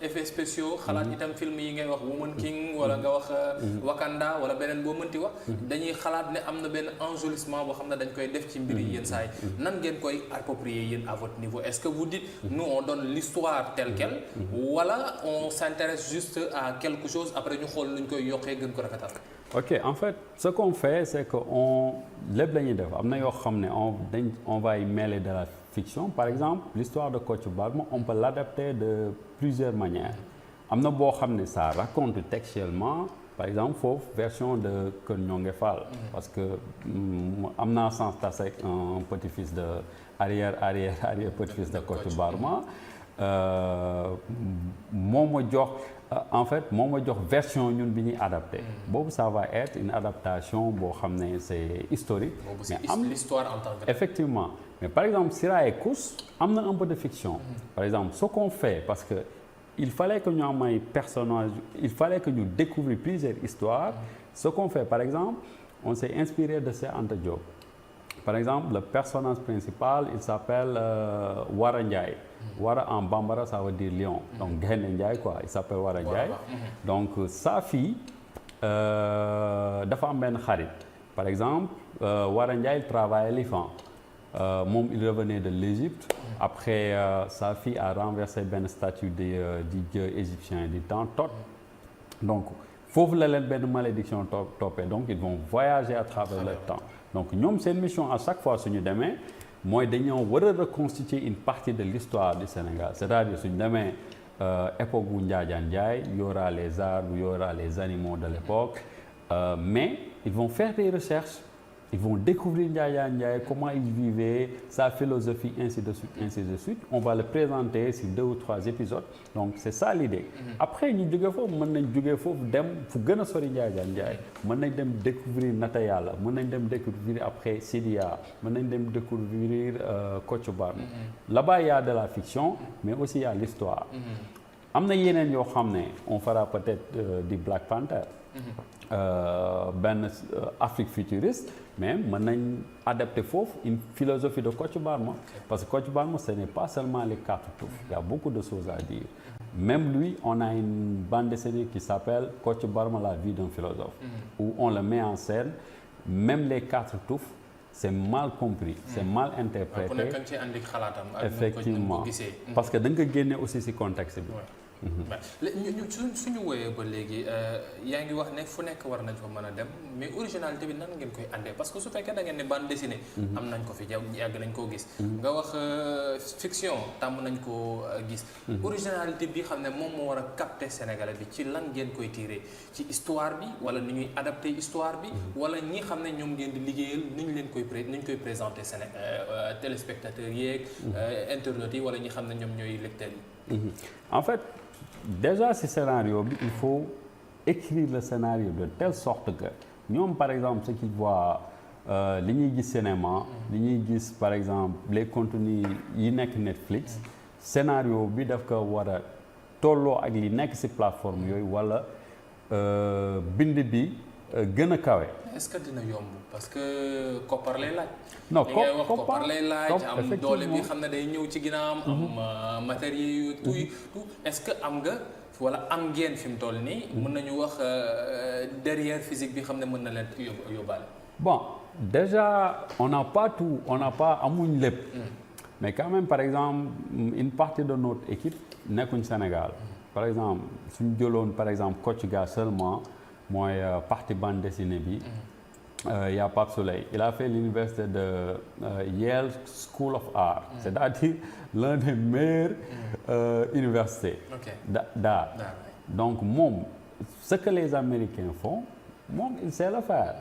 effets spéciaux xalaat itam film yi ngay wax Woman King wala nga wax Wakanda wala beneen boo mënti wax dañuy xalaat ne am na benn enjolivement boo xam ne dañ koy def ci mbir yi yenn saa yi nan ngeen koy approprier yéen à votre niveau est-ce que vous dites nous on donne l'histoire telle quelle wala on s'intéresse juste à quelque chose après ñu xool nuñ koy yokkee gën ko rafetal. Ok en fait ce qu'on fait c'est que lépp la ñuy def am na yoo xam ne on va y mêler de la fiction par exemple l'histoire de Kocc Barma on peut l'adapter de plusieurs manières am na boo xam ne ça raconte textuellement par exemple foofu version de Kër Ñonge Fall parce que am naa sens tase ak un petit-fils de arrière petit-fils de Kocc Barma moo ma jox en fait moo ma jox version ñun bi ñuy adapté boobu ça va être une adaptation boo xam ne c'est historique mais am l'histoire en tant que effectivement mais par exemple Sira et Kus am na un peu de fiction par exemple ce qu'on fait parce que il fallait que ñu am ay personnages il fallait que ñu découvrir plusieurs histoires ce qu'on fait par exemple on s'est inspiré de Cheikh Anta Diop par exemple le personnage principal il s'appelle Wara Ndiaye Wara en bambara ça veut dire lion donc Gaynde Ndiaye quoi il s'appelle Wara Ndiaye donc sa fille dafa am benn xarit par exemple Wara Ndiaye il travaillait l'IFAN moom il revenait de l'Égypte après sa fille a renversé benn statue du dieu égyptien du temps Thoth donc foofu la leen benn malédiction toppee donc ils vont voyager à travers le temps donc ñoom seen mission à chaque fois suñu demee mooy dañoo war a reconstituer une partie de l'histoire du Sénégal c'est-à-dire suñu demee époque wu Njaajaan Njaay y aura les arbres y aura les animaux de l'époque mais ils vont faire des recherches ils vont découvrir Njaajaan Njaay comment il vivait sa philosophie ainsi de suite on va le présenter sur 2 ou 3 épisodes donc c'est ça l'idée après ñu jóge foofu mën nañ jóge foofu dem fu gën a sori Njaajaan Njaay mën nañ dem découvrir Nata Yàlla mën nañ dem découvrir après Sidiya mën nañ dem découvrir Kocc Barma là-bas il y a de la fiction mais aussi il y a l'histoire am na yeneen yoo xam ne on fera peut-être du Black Panther benn Afrique futuriste mais mën nañ adapter foofu une philosophie de Kocc Barma parce que Kocc Barma ce n'est pas seulement les 4 touffes il y a beaucoup de choses à dire même lui on a une bande dessinée qui s'appelle Kocc Barma la vie d'un philosophe où on le met en scène même les 4 touffes c'est mal compris c'est mal interprété effectivement parce que da nga ko génne aussi ci contexte bi ñu suñu woyee ba léegi yaa ngi wax ne fu nekk war nañ fa mën a dem mais originalité bi nan ngeen koy àndee parce que su fekkee da ngeen ne bande dessinée am nañ ko fi yàgg nañ koo gis nga wax fiction tàmm nañ koo gis originalité bi xam ne moom moo war a capter sénégalais bi ci lan ngeen koy tirer ci histoire bi wala ni ñuy adapter histoire bi wala ñi xam ne ñoom ngeen di liggéeyal ni ñu leen koy présenter téléspectateurs yeeg internautes yi wala ñi xam ne ñoom ñooy lecteurs yi. En fait déjà ci scénario bi il faut écrire le scénario de telle sorte que ñoom par exemple ce qu'ils voient li ñuy gis cinéma li ñuy gis par exemple les contenus yi nekk Netflix scénario bi daf ko war a tolloo ak li nekk ci plateforme yooyu wala bind bi gën a kawe. Est-ce que dina yomb parce que koppar lay laaj. non koppar lay laaj am doole bi xam ne day ñëw ci ginnaawam. am matériel tout est-ce que am nga wala am ngeen fi mu toll nii. mën nañu wax derrière physique bi xam ne mën na leen yóbbaale. Bon déjà on n'a pas tout on n'a pas amuñ lépp. mais quand même par exemple une partie de notre équipe nekkuñ Sénégal. par exemple suñu jëloon par exemple Kocc Ga seulement. mooy partie bande dessinée bi y a Pape Souley il a fait l'université de Yale School of Art c'est-à-dire l'un des meilleurs universités d'art donc moom ce que les Américains font moom il sait le faire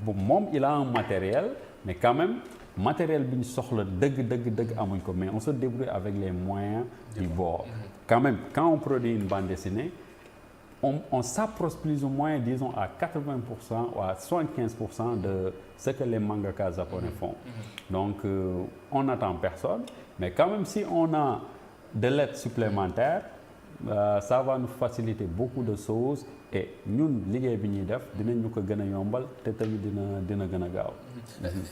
moom il a un matériel mais quand même matériel bi ñu soxla dëgg amuñ ko mais on se débrouille avec les moyens du bord quand même quand on produit une bande dessinée on s'approche plus ou moins, disons, à 80% ou à 75% de ce que les mangaka japonais font. Donc, on n'attend personne, mais quand même, si on a de l'aide supplémentaire, ça va nous faciliter beaucoup de choses et ñun liggéey bi ñuy def dinañ ñu ko gën a yombal te tamit dina gën a gaaw.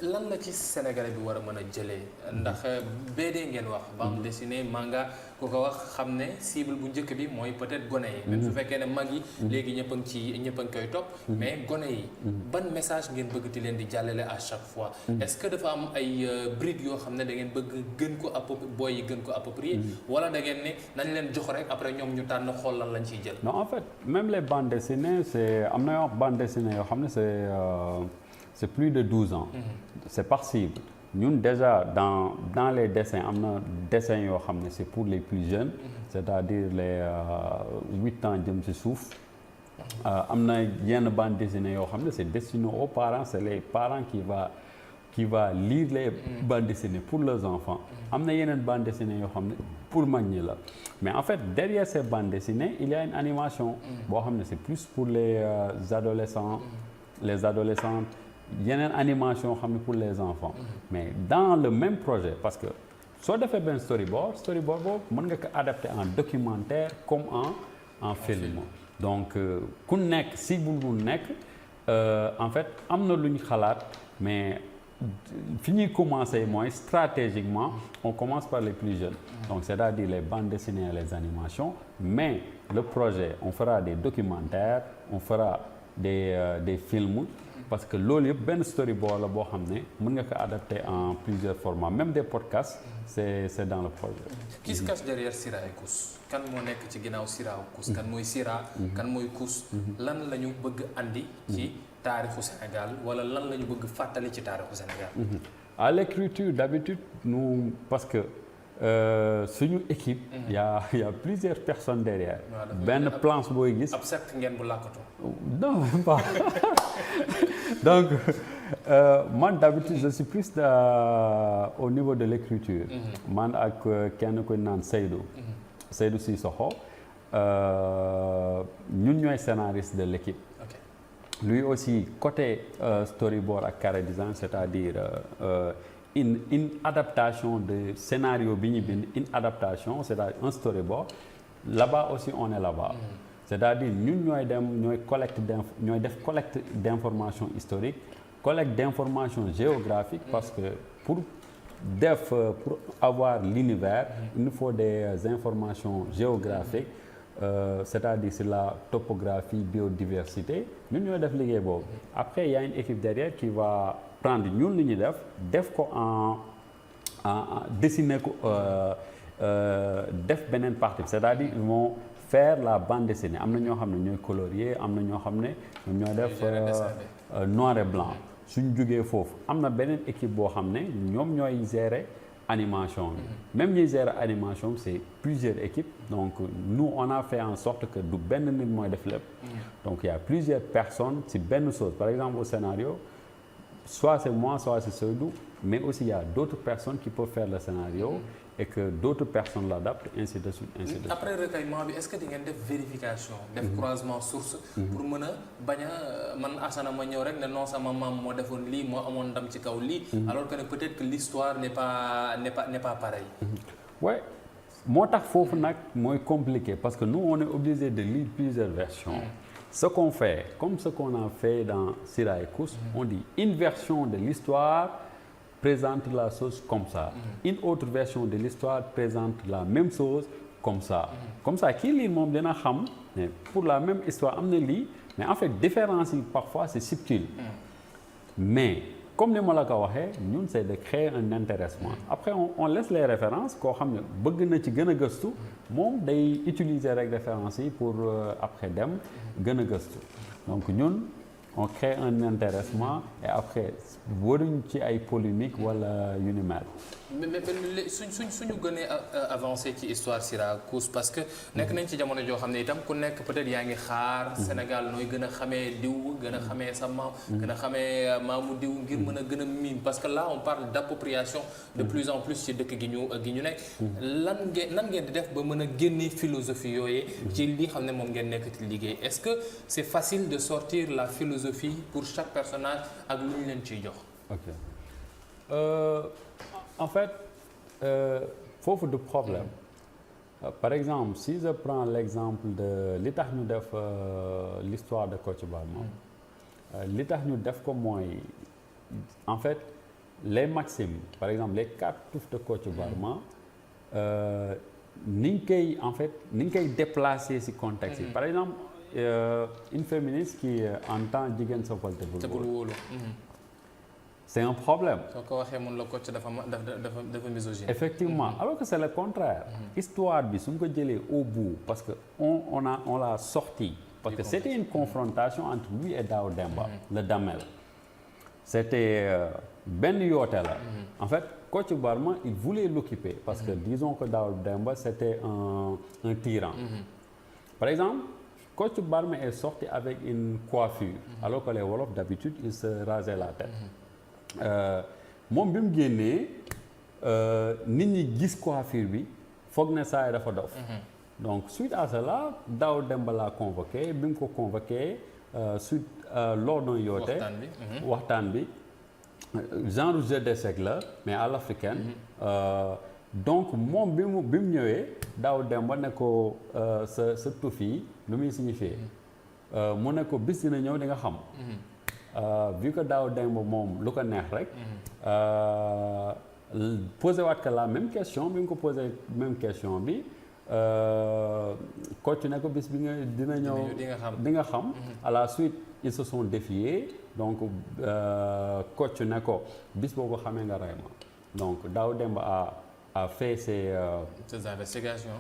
lan la ci Sénégalais bi war a mën a jëlee ndax BD ngeen wax bande dessinée manga ku ko wax xam ne cible bu njëkk bi mooy peut-être gone yi. même su fekkee ne mag yi léegi ñëpp a ngi koy topp. mais gone yi. ban message ngeen bëgg di leen di jàllale à chaque fois. est-ce que dafa am ay brides yoo xam ne da ngeen bëgg gën ko booy yi gën ko approprier. wala da ngeen ne nañ leen jox rek après ñoom ñu tànn xool lan lañ ciy jël. non en fait même les bandes dessinées c'est am na yoo bande dessinée yoo xam ne c'est plus de 12 ans. C'est possible. Ñun déjà dans les dessins am na dessins yoo xam ne c'est pour les plus jeunes. C'est-à-dire les 8 ans jëm ci suuf. am na yenn bande dessinée yoo xam ne c'est destiné aux parents c'est les parents qui va lire les bandes dessinées pour leurs enfants. am na yeneen bandes dessinées yoo xam ne pour mag ñi la mais en fait derrière ces bandes dessinées il y a une animation. boo xam ne c'est plus pour les adolescents. les adolescentes. yeneen animation xam ne pour les enfants mais dans le même projet parce que soo defee benn storyboard boobu mën nga ko adapter en documentaire comme en film donc ku nekk cible bu nekk en fait am na lu ñu xalaat mais fi ñuy commencer mooy stratégiquement on commence par les plus jeunes donc c'est-à-dire les bandes dessinées et les animations mais le projet on fera des documentaires on fera des films parce que loolu yëpp benn storyboard la boo xam ne mën nga ko adapter en plusieurs formats même des podcasts c'est dans le projet. Qui se cache derrière Sira et Kous kan moo nekk ci ginnaaw Sira ak Kous kan mooy Sira kan mooy Kous lan la ñu bëgg andi ci taarixu Sénégal wala lan la ñu bëgg fàttali ci taarixu Sénégal. À l'écriture d'habitude nous parce que suñu équipe. y a plusieurs personnes derrière. benn planche booy gis. ab secte ngeen bu làkkatu. non même pas donc man d'habitude je suis plus au niveau de l'écriture. man ak kenn ku naan Seydou Sissoko ñun ñooy scénariste de l'équipe. Lui aussi côté storyboard ak carré design c'est-à-dire une adaptation de scénario bi ñu bind une adaptation c'est-à-dire un storyboard là-bas aussi on est là-bas c'est-à-dire ñun ñooy def collecte d'informations historiques collecte d'informations géographiques parce que pour avoir l'univers il nous faut des informations géographiques c'est-à-dire sur la topographie biodiversité ñun ñooy def liggéey boobu après il y a une équipe derrière qui va prendre ñun li ñuy def ko en dessiner ko def beneen partie c'est-à-dire ils vont faire la bande dessinée am na ñoo xam ne ñooy colorier am na ñoo xam ne ñoom ñooy def noir et blanc suñ jógee foofu am na beneen équipe boo xam ne ñoom ñooy gérer animation bi même ñuy gérer animation bi c'est plusieurs équipes donc nous on a fait en sorte que du benn nit mooy def lépp donc il y a plusieurs personnes ci benn chose par exemple au scénario soit c'est moi soit c'est Seydou mais aussi il y a d'autres personnes qui peuvent faire le scénario et que d'autres personnes l'adaptent ainsi de suite ainsi de suite. Après recueillement bi est-ce que di ngeen def vérification def croisement source pour mën a bañ a man Assane ma ñëw rek ne non sama maam moo defoon lii moo amoon ndam ci kaw lii alors que peut-être que l'histoire n'est pas pareille. Ouais moo tax foofu nag mooy compliqué parce que nous on est obligé de lire plusieurs versions. Ce qu'on fait comme ce qu'on a fait dans Sira et Kous on dit une version de l'histoire présente la chose comme ça. Une autre version de l'histoire présente la même chose comme ça. Comme ça kii lii moom dina xam ne pour la même histoire am na lii mais en fait différence yi parfois c'est subtil. Mais comme ni ma la ko waxee ñun c'est de créer un intéressement. Après on laisse les références koo xam ne bëgg na ci gën a gëstu moom day utiliser rek références yi pour après dem gën a gëstu donc ñun on crée un intéressement et après waruñ ci ay polémique wala yu ni mel. mais suñu gënee avancé ci histoire Sira Kous parce que nekk nañ ci jamono joo xam ne itam ku nekk peut-être yaa ngi xaar Sénégal nooy gën a xamee diw gën a xamee sa maam gën a xamee maamu diw ngir mën a gën a miin parce que là on parle d'appropriation de plus en plus ci dëkk gi ñu nekk nan ngeen di def ba mën a génne philosophie yooyu ci li xam ne moom ngeen nekk ci liggéey est-ce que c'est facile de sortir la philosophie pour chaque personnage ak lu ñu leen ciy jox. Ok. En fait foofu du problème par exemple si je prends l'exemple de li tax ñu def l'histoire de Kocc Barma li tax ñu def ko mooy en fait les maximes par exemple les 4 touffes de Kocc Barma ni ñu koy déplacer ci contexte yi par exemple une féministe qui entend jigéen sofal te bul wóolu c'est un problème. soo ko waxee mun la Kocc dafa misogyne. Effectivement alors que c'est le contraire. Histoire bi su ñu ko jëlee au bout parce que on l'a sorti. parce que c'était une confrontation entre lui et Daouda Demba. le Damel. C'était benn yoote la. En fait Kocc Barma il voulait l'occuper parce que disons que Daouda Demba c'était un tyran. Par exemple Kocc Barma est sorti avec une coiffure. alors que les Wolof d'habitude ils se rasaient la tête. moom bi mu génnee nit ñi gis coiffure bi foog ne saa yi dafa dof donc suite à cela Daouda Demba laa convoqué bi mu ko convoqué suite lors d'un yoote waxtaan bi genre jeu d'échecs la mais à l'africaine donc moom bi mu ñëwee Daouda Demba ne ko sa tuf yi lu muy signifier mu ne ko bis dina ñëw di nga xam vu que Daouda Demba moom lu ko neex rek posé waat que la même question bi nga ko posé même question bi Kocc ne ko bis bi nga dina ñëw di nga xam à la suite ils se sont défiés donc Kocc ne ko bis boo ko xamee nga rey ma donc Daouda Demba a fait ses investigations.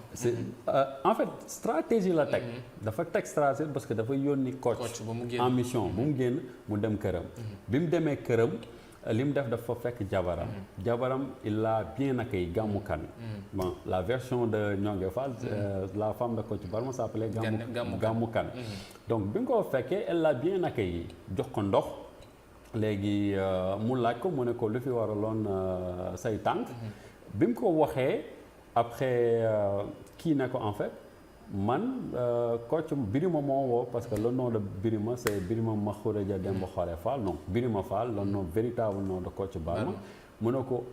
En fait stratégie la teg. dafa teg stratégie parce que dafa yónni Kocc en mission bu mu génn mu dem këram. bi mu demee këram li mu def dafa fekk jabaram il l'a bien accueilli Gamou Kane. bon la version de Ñongue Fall la femme de Kocc Barma s'appelait Gamou Kane. donc bi nga ko fekkee elle l'a bien accueilli jox ko ndox léegi mu laaj ko mu ne ko lu fi waraloon say tànk. bi mu ko waxee après kii ne ko en fait man Kocc Birima moo woo parce que le nom de Birima c'est Birima Makhouredia Demba Khoole Fall donc Birima Fall le nom véritable nom de Kocc Barma mu ne ko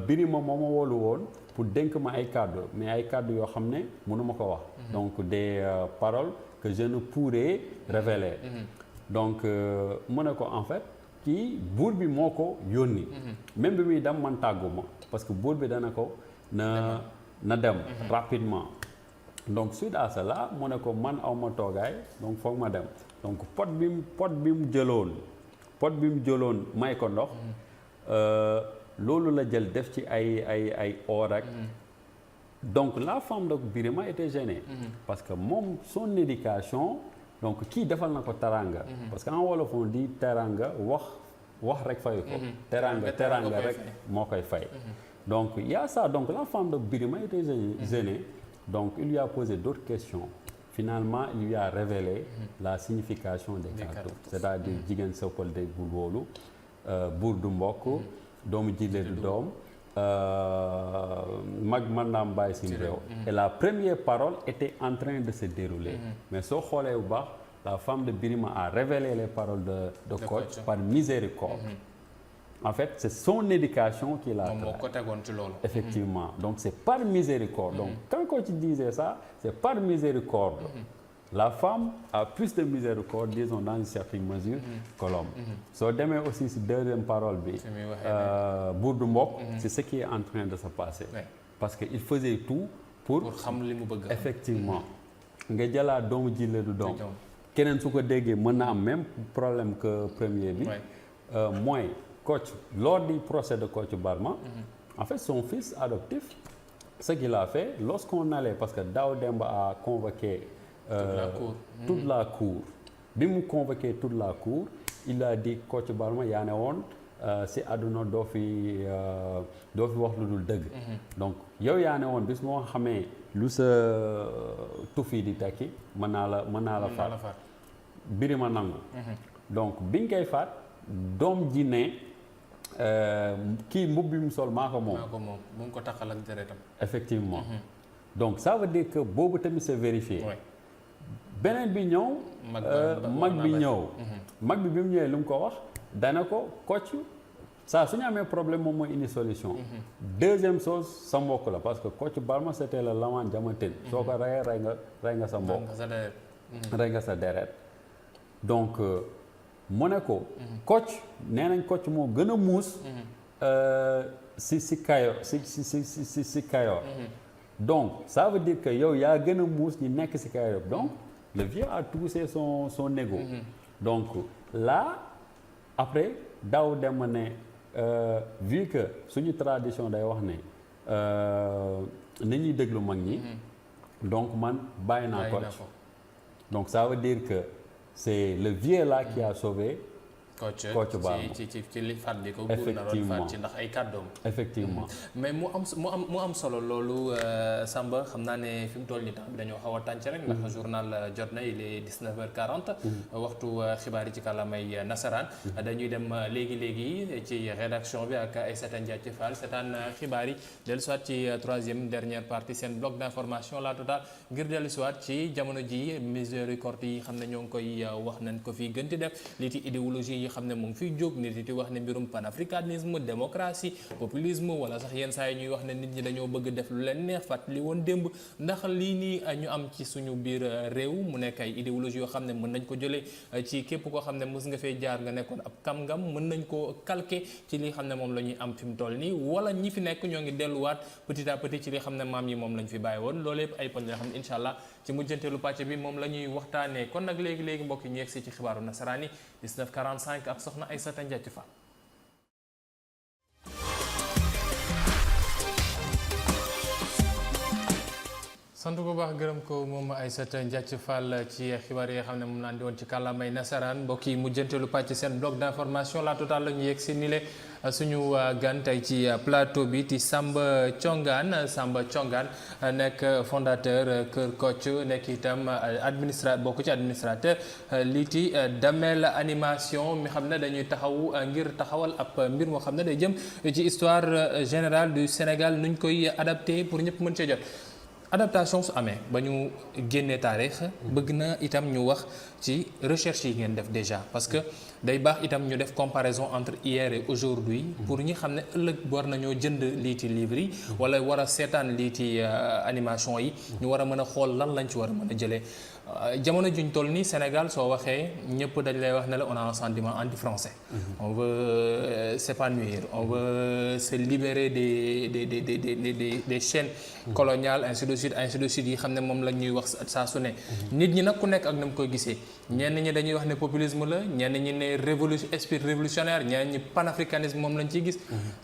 Birima moo ma woolu woon pour dénk ma ay kàddu mais ay kàddu yoo xam ne mënu ma ko wax donc des paroles que je ne pourrais révéler donc mu ne ko en fait kii buur bi moo ko yónni même bi muy dem man tàggu ma parce que buur bi dana ko na dem rapidement donc suite à cela mu ne ko man aw ma toogaay donc foog ma dem donc pot bi mu jëloon may ko ndox loolu la jël def ci ay or ak donc la femme de Birima était gênée parce que moom son éducation donc kii defal na ko teranga parce que en wolof on dit teranga wax rek fay ko teranga rek moo koy fay donc il y a ça donc la femme de Birima était gênée donc il lui a posé d'autres questions finalement il lui a révélé la signification des cartouches c'est-à-dire jigéen sëppal day bul wóolu buur du mbokk doomu jile du doom mag mën naa bàyyi si réew et la première parole était en train de se dérouler mais soo xoolee bu baax la femme de Birima a révélé les paroles de Kocc par miséricorde en fait c'est son éducation qui l'a effectivement donc c'est par miséricorde donc quand Kocc disait ça c'est par miséricorde la femme a plus de miséricorde disons dans une certaine mesure que l'homme soo demee aussi si deuxième parole bi buur du mbokk c'est ce qui est en train de se passer parce que il faisait tout pour xam li mu bëgg effectivement nga jëlaat doomu jile du doom keneen su ko déggee mën na am même problème que premier bi mooy Kocc lors du procès de Kocc Barma en fait son fils adoptif ce qu'il a fait lorsqu'on allait parce que Daw Demba a convoqué toute la cour bi mu convoqué toute la cour il a dit Kocc Barma yaa ne woon si àdduna doo fi wax lu dul dëgg donc yow yaa ne woon bis moo xamee lu sa tufi di tekki mën naa la faat Birima nangu donc bi nga koy faat doom ji ne kii mbubb bi mu sol maa ko moom bu ngi ko taxal ak deretam effectivement donc ça veut dire que boobu tamit c'est vérifié beneen bi ñëw mag bi bi mu ñëwee lu mu ko wax dana ko Kocc saa su ñu amee problème moom mooy indi solution deuxième chose sa mbokk la parce que Kocc Barma c'était le lamaan jamaten soo ko reyee rey nga sa mbokk rey nga sa deret donc mu ne ko Kocc nee nañ Kocc moo gën a muus si Kayoor si Kayoor donc ça veut dire que yow yaa gën a muus ñi nekk si Kayoor donc le vieux a touché son ego donc là après Daw dem ne vu que suñu tradition day wax ne ni ñuy déglu mag ñi donc man bàyyi naa Kocc donc ça veut dire que c'est le vieux là qui a sauvé Kocc Barma ci li faat bi ko buur na doon faat ci ndax ay kàddoom effectivement mais mu am solo loolu Samba xam naa ne fi mu toll nii temps bi dañoo xaw a tànc rek ndax journal jot na il est 19h40 waxtu xibaar yi ci kàllaamay nasaraan dañuy dem léegi ci rédaction bi ak Aïssata Ndiaye Fall seetaan xibaar yi dellu soit ci troisième dernière partie seen bloc d'information la totale ngir dellu soit ci jamono ji miséricorde yi xam ne ñoo ngi koy wax nañ ko fii gën di def lii ci idéologie yi xam ne mu ngi fiy jóg nit yi wax ne mbirum panafricanisme démocratie populisme wala sax yenn saa yi ñuy wax ne nit ñi dañoo bëgg def lu leen neex fàttali woon démb ndax lii nii ñu am ci suñu biir réew mu nekk ay idéologie yoo xam ne mën nañ ko jëlee ci képp koo xam ne mës nga fee jaar nga nekkoon ab kam-ngam mën nañ koo calquer ci li xam ne moom la ñuy am fi mu toll nii wala ñi fi nekk ñoo ngi delluwaat petit à petit ci li xam ne maam yi moom lañ fi bàyyi woon loolu yëpp ay poñ yoo xam ne incha allah ci mujjanteelu pàcc bi moom la ñuy waxtaanee kon nag léegi mbokk yi ñu yegsi ci xibaaru nasaraan yi 19:45 ak soxna Aïssata Ndiaye Fall. sant bu baax gërëm ko moom Aïssata Ndiaye Fall ci xibaar yi nga xam ne moom naan di woon ci kàllaamay nasaraan mbokk yi mujjanteelu pàcc seen bloc d'information la totale la ñu yegg si ni le suñu gan tey ci plateau bi ci Samba Thiongane nekk fondateur Kër Kocc nekk itam bokk ci administrateur lii ci Damel animation mi xam ne dañuy ngir taxawal ab mbir moo xam ne day jëm ci histoire générale du Sénégal nuñ koy adapté pour ñëpp mën cee jot. adaptation su amee ba ñu génnee taarix bëgg na itam ñu wax ci recherche yi ngeen def déjà parce que day baax itam ñu def comparaison entre hier et aujourd'hui pour ñi xam ne ëllëg war nañoo jënd lii ci livre yi wala war a seetaan lii ci animation yi ñu war a mën a xool lan lañ ci war a mën a jëlee jamono juñ toll nii Sénégal soo waxee ñëpp dañ lay wax ne la on a un sentiment anti-français. On veut s'épanouir, on veut se libérer des chaînes coloniales ainsi de suite yi xam ne moom la ñuy wax saa su ne. nit ñi nag ku nekk ak na mu koy gisee ñenn ñi dañuy wax ne populisme la ñenn ñi ne esprit révolutionnaire ñeneen ñi panafricanisme moom lañ ciy gis.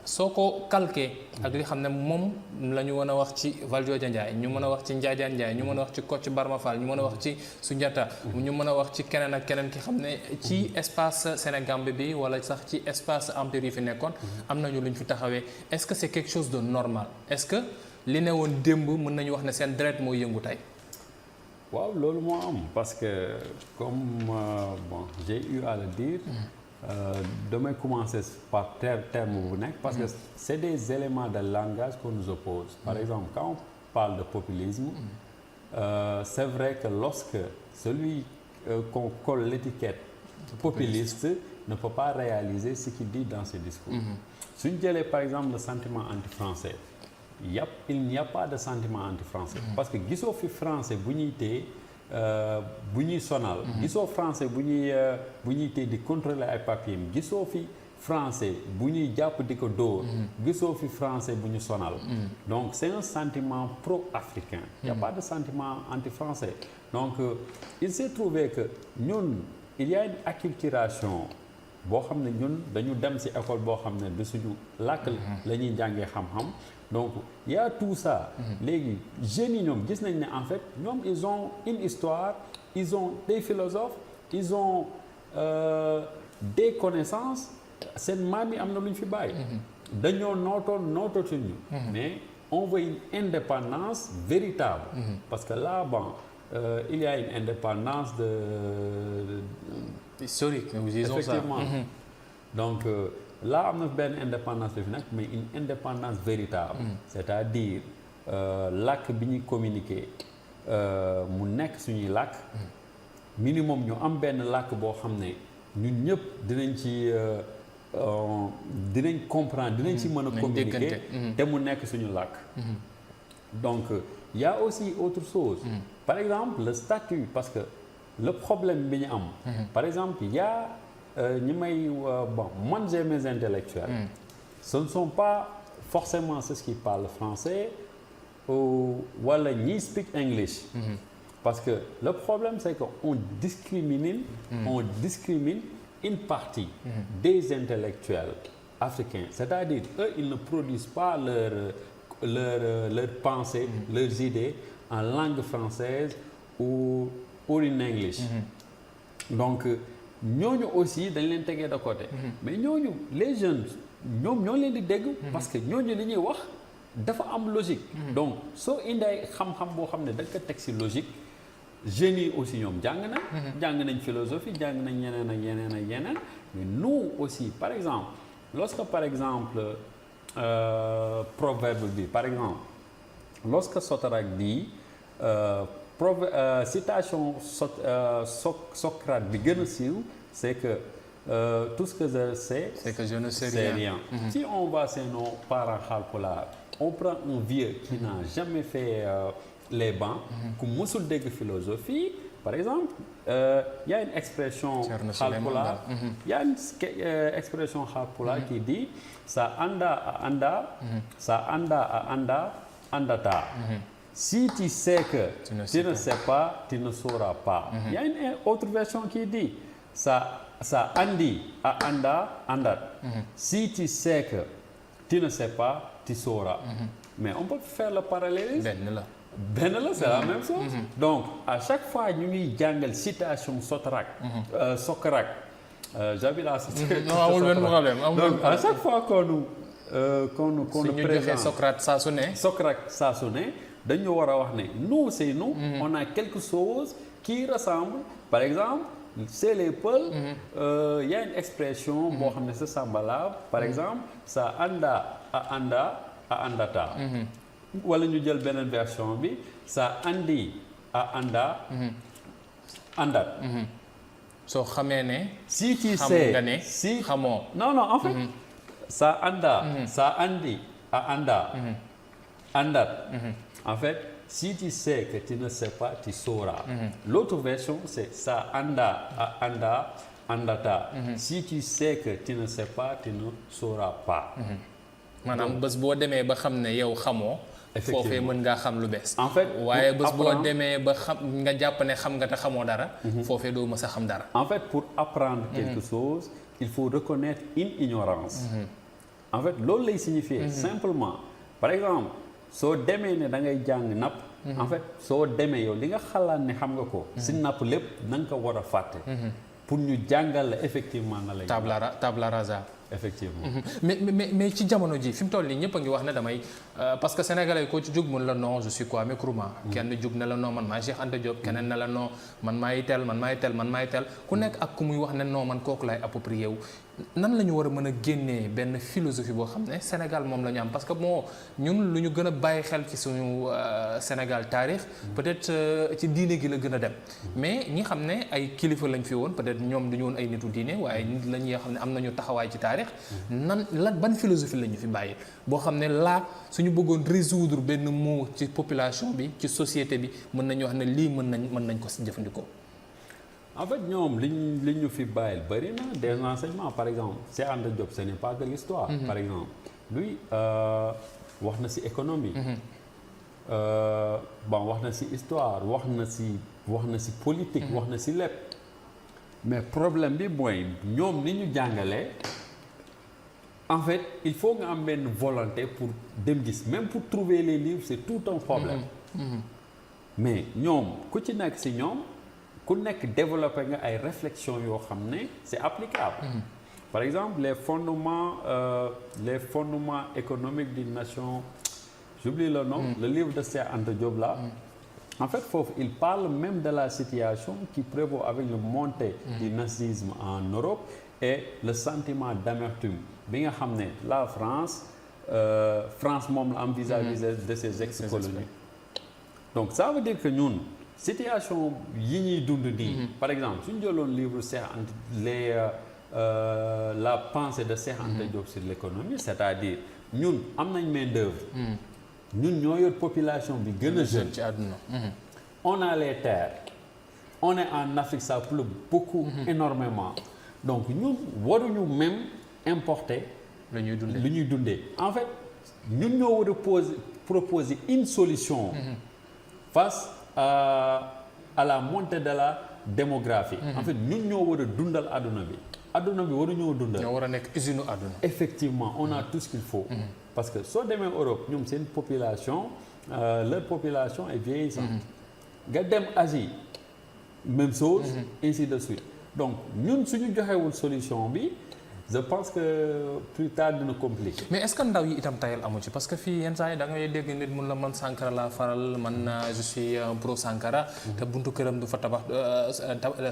soo ko calqué ak li xam ne moom la ñu mën a wax ci Valdiodio Ndiaye ñu mën a wax ci Njaajaan Ndiaye ñu mën a wax ci Kocc Barma Fall ñu mën a wax ci Soundiata ñu mën a wax ci keneen ak keneen ki xam ne ci espace Sénégambie bi wala sax ci espace empire yi fi nekkoon am nañu lu ñu fi taxawee est-ce que c'est quelque chose de normal est-ce que li ne woon démb mën nañu wax ne seen deret mooy yëngu tey. waaw loolu moo am parce que comme bon j'ai eu à le dire damay commencer par terme bu nekk parce que c'est des éléments de langage qu'on nous oppose. Par exemple quand on parle de populisme c'est vrai que lorsque celui qu'on colle l'étiquette populiste ne peut pas réaliser ce qu'il dit dans ses discours. Suñ jëlee par exemple le sentiment anti-français il n'y a pas de sentiment anti-français parce que gisoo fi français bu ñuy téye bu ñuy sonal gisoo français bu ñuy téye di contrôler ay papiers gisoo fi français bu ñuy jàpp di ko dóor gisoo fi français bu ñu sonal donc c'est un sentiment pro-africain il n'y a pas de sentiment anti-français donc il s'est trouvé que ñun il y a une acculturation boo xam ne ñun dañu dem ci école boo xam ne du suñu làkk la ñuy jàngee xam-xam donc il y a tout ça léegi jeunes yi ñoom gis nañ ne en fait ñoom ils ont une histoire ils ont des philosophes ils ont des connaissances seen maam yi am na lu ñu fi bàyyi dañoo nootootuñu mais on veut une indépendance véritable parce que là bon il y a une indépendance historique nous disons effectivement ça. Donc là am na benn indépendance bi fi nag mais une indépendance véritable c'est-à-dire làkk bi ñuy communiquer mu nekk suñuy làkk minimum ñu am benn làkk boo xam ne ñun ñëpp dinañ comprendre dinañ ci mën a communiquer te mu nekk suñu làkk donc il y a aussi autre chose par exemple le statut parce que le problème bi ñu am par exemple il y a ñi may bon man j'ai mes intellectuels ce ne sont pas forcément ceux qui parlent français wala ñi speak English parce que le problème c'est que on discrimine une partie des intellectuels africains c'est-à-dire eux ils ne produisent pas leur pensée leurs idées en langue française ou in English donc ñooñu aussi dañ leen tegee de côté mais ñooñu les jeunes ñoom ñoo leen di dégg parce que ñooñu li ñuy wax dafa am logique donc soo indee xam-xam boo xam ne da nga ko teg ci logique jeunes yi aussi ñoom jàng nañ philosophie jàng nañ yeneen ak yeneen ak yeneen mais nous aussi par exemple lorsque par exemple proverbe bi par exemple lorsque Sotarak dit citation Socrate bi gën a siiw c'est que tout ce que je sais c'est que je ne sais rien. Si on va chez nos parents Haalpulaar on prend un vieux qui n'a jamais fait les bancs ku mësul dégg philosophie par exemple il y a une expression Haalpulaar il y a une expression Haalpulaar qui dit sa anda a anda sa anda a anda andata si tu sais que tu ne sais pas tu ne sauras pas il y a une autre version qui dit ça andi a anda andat si tu sais que tu ne sais pas tu sauras mais on peut faire le parallélisme benn la c'est la même chose donc à chaque fois ñu ngi jàngal citation Socrate j'avais la citation amul benn problème donc à chaque fois qu'on nous présente Socrate saa su ne dañu war a wax ne nous c'est nous on a quelque chose qui ressemble par exemple chez les Peuls y a une expression boo xam ne c'est semblable par exemple ça anda a anda a andata wala ñu jël beneen version bi ça andi a anda andat soo xamee ne si tu xam sais nga ne si xamoo non en fait ça andi a anda andat en fait si tu sais que tu ne sais pas tu sauras l'autre version c'est ça anda a anda andata si tu sais que tu ne sais pas tu ne sauras pas maanaam bés boo demee ba xam ne yow xamoo foofee mën ngaa xam lu bees. en fait waaye bés boo demee ba xam nga jàpp ne xam nga te xamoo dara. foofee doo mës a xam dara. en fait pour apprendre quelque chose il faut reconnaître une ignorance. en fait loolu lay signifier. simplement par exemple soo demee ne da ngay jàng napp. en fait soo demee yow li nga xalaat ne xam nga ko. si napp lépp na nga ko war a fàtte. pour ñu jàngal la effectivement na lay. tabla rasa. effectivement. mais ci jamono ji fi mu toll nii ñëpp a ngi wax ne damay parce que sénégalais koo ci jug mun la non je suis Kwame Nkrumah. kenn jug ne la non man maay Cheikh Anta Diop keneen ne la non man maay tel man maay tel ku nekk ak ku muy wax ne non man kooku lay approprié wu. nan la ñu war a mën a génnee benn philosophie boo xam ne Sénégal moom la ñu am parce que moo ñun lu ñu gën a bàyyi xel ci suñu Sénégal taarix peut-être ci diine gi la gën a dem mais ñi xam ne ay kilifa lañ fi woon peut-être ñoom duñu woon ay nitu diine waaye nit la ñuy xam ne am nañu taxawaay ci taarix ban philosophie la ñu fi bàyyi boo xam ne laa suñu bëggoon résoudre benn mot ci population bi ci société bi mën nañu wax ne lii mën nañ ko si jëfandikoo. en fait ñoom li ñu fi bàyyil bëri na des enseignements par exemple Cheikh Anta Diop ce n'est pas que l'histoire par exemple lui wax na ci économie bon wax na ci histoire wax na ci politique wax na ci lépp mais problème bi mooy ñoom ni ñu jàngalee en fait il faut nga am benn volonté pour dem gis même pour trouver les livres c'est tout un problème mais ñoom ku ci nekk ci ñoom ku nekk développé nga ay réflexions yoo xam ne c'est applicable. Par exemple les fondements économiques d'une nation j'oublie le nom. Le livre de Cheikh Anta Diop là. En fait foofu il parle même de la situation qui prévaut avec le montée du nazisme en Europe et le sentiment d'amertume bi nga xam ne la France moom la am vis-à-vis de ses ex-colonies. Donc ça veut dire que ñun. situation yi ñuy dund nii. par exemple suñu jëloon livre Cheikh Anta la pensée de Cheikh Anta Diop sur l'économie c'est-à-dire ñun am nañ main d'œuvre. ñun ñoo yor population bi gën a jeune ci àdduna. on a les terres on est en Afrique ça pleut beaucoup énormément donc ñun waruñu même importer. lu ñuy dundee en fait ñun ñoo war a proposer une solution. face à la montée de la démographie. En fait ñun ñoo war a dundal àdduna bi waruñoo dundal. ñoo war a nekk usine àdduna. effectivement on a tout ce qu'il faut. parce que soo demee Europe ñoom seen population leur population est vieillissante. nga dem Asie même chose. ainsi de suite donc ñun suñu joxewul solution bi. je pense que plus tard dina compliqué. mais est-ce que ndaw yi itam tayal amu ci parce que fii yenn saa yi da ngay dégg nit mun la man Sankara laa faral man je suis pro Sankara. te buntu këram du fa tabax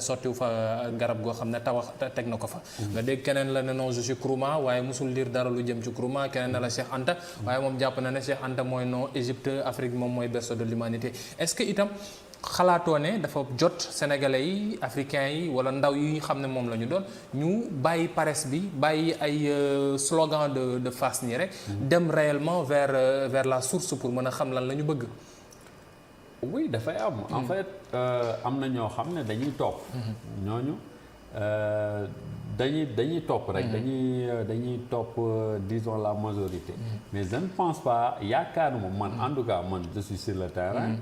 sottiwu fa garab goo xam ne teg na ko fa. nga dégg keneen la ne non je suis Nkrumah waaye musul lire dara lu jëm ci Nkrumah keneen na la Cheikh Anta waaye moom jàpp na ne Cheikh Anta mooy non Égypte Afrique moom mooy berceau de l'humanité est-ce que itam. xalaatoo ne dafa jot sénégalais yi africains yi wala ndaw yi xam ne moom la ñu doon ñu bàyyi paresse bi bàyyi ay slogan de face nii rek. dem réellement vers la source pour mën a xam lan la ñu bëgg. oui dafay am. en fait am na ñoo xam ne dañuy topp. ñooñu dañuy topp rek. dañuy topp disons la majorité. mais je ne pense pas yaakaaruma man en tout cas man je suis sur le terrain.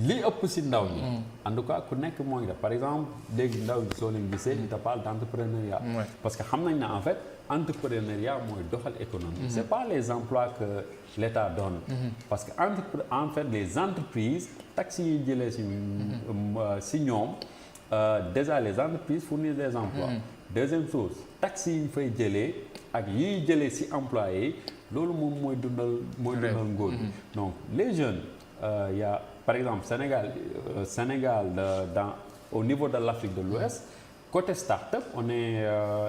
li ëpp ci ndaw ñi. en tout cas ku nekk moo ngi def par exemple léegi ndaw ñi soo leen gisee ñu te parle d'entrepreneuriat. parce que xam nañ ne en fait entrepreneuriat mooy doxal économie. c'est pas les emplois que l'État donne. parce que en fait les entreprises taxes yi jëlee ci ñoom déjà les entreprises fournissent des emplois. deuxième chose taxes yi ñu fay jëlee ak yiy jëlee ci employés loolu moom mooy dundal ngóor bi donc les jeunes y a par exemple Sénégal au niveau de l'Afrique de l'Ouest côté start-up on est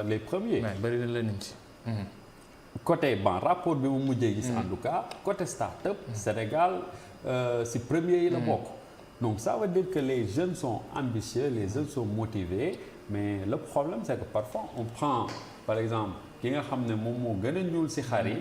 les premiers. bari na la nit ci. côté rapport bi mu mujjee gis en tout cas côté start-up Sénégal ci premier yi la bokk. donc ça veut dire que les jeunes sont ambitieux les jeunes sont motivés mais le problème c'est que parfois on prend par exemple ki nga xam ne moom moo gën a ñuul ci xar yi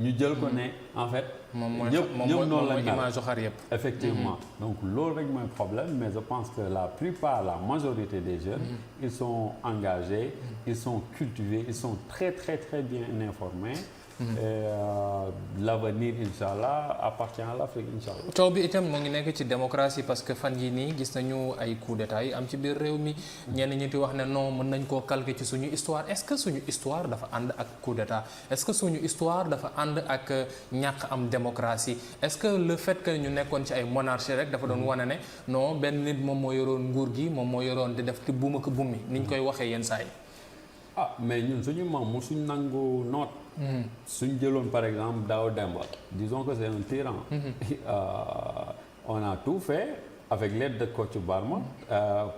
ñu jël ko ne en fait. ñëpp noonu la image xar yëpp. effectivement donc loolu rek mooy problème mais je pense que la majorité des jeunes. ils sont engagés ils sont cultivés ils sont très très très bien informés et l'avenir incha allah appartient à l'Afrique incha allah. coow bi itam moo ngi nekk ci démocratie parce que fan yi nii gis nañu ay coup d'état yi am ci biir réew mi ñenn ñi di wax ne non mën nañ koo calquer ci suñu histoire est-ce que suñu histoire dafa ànd ak coup d'état est-ce que suñu histoire dafa ànd ak ñàkk am démocratie est-ce que le fait que ñu nekkoon ci ay monarchie rek dafa doon wane ne non benn nit moom moo yoroon nguur gi moom moo yoroon di def ci buum ak bummi ni ñu koy waxee yenn saa yi. ah mais ñun suñu maam mu suñ nangu noot. suñ jëloon par exemple Dao Demba disons que c'est un tyran. On a tout fait avec l'aide de Kocc Barma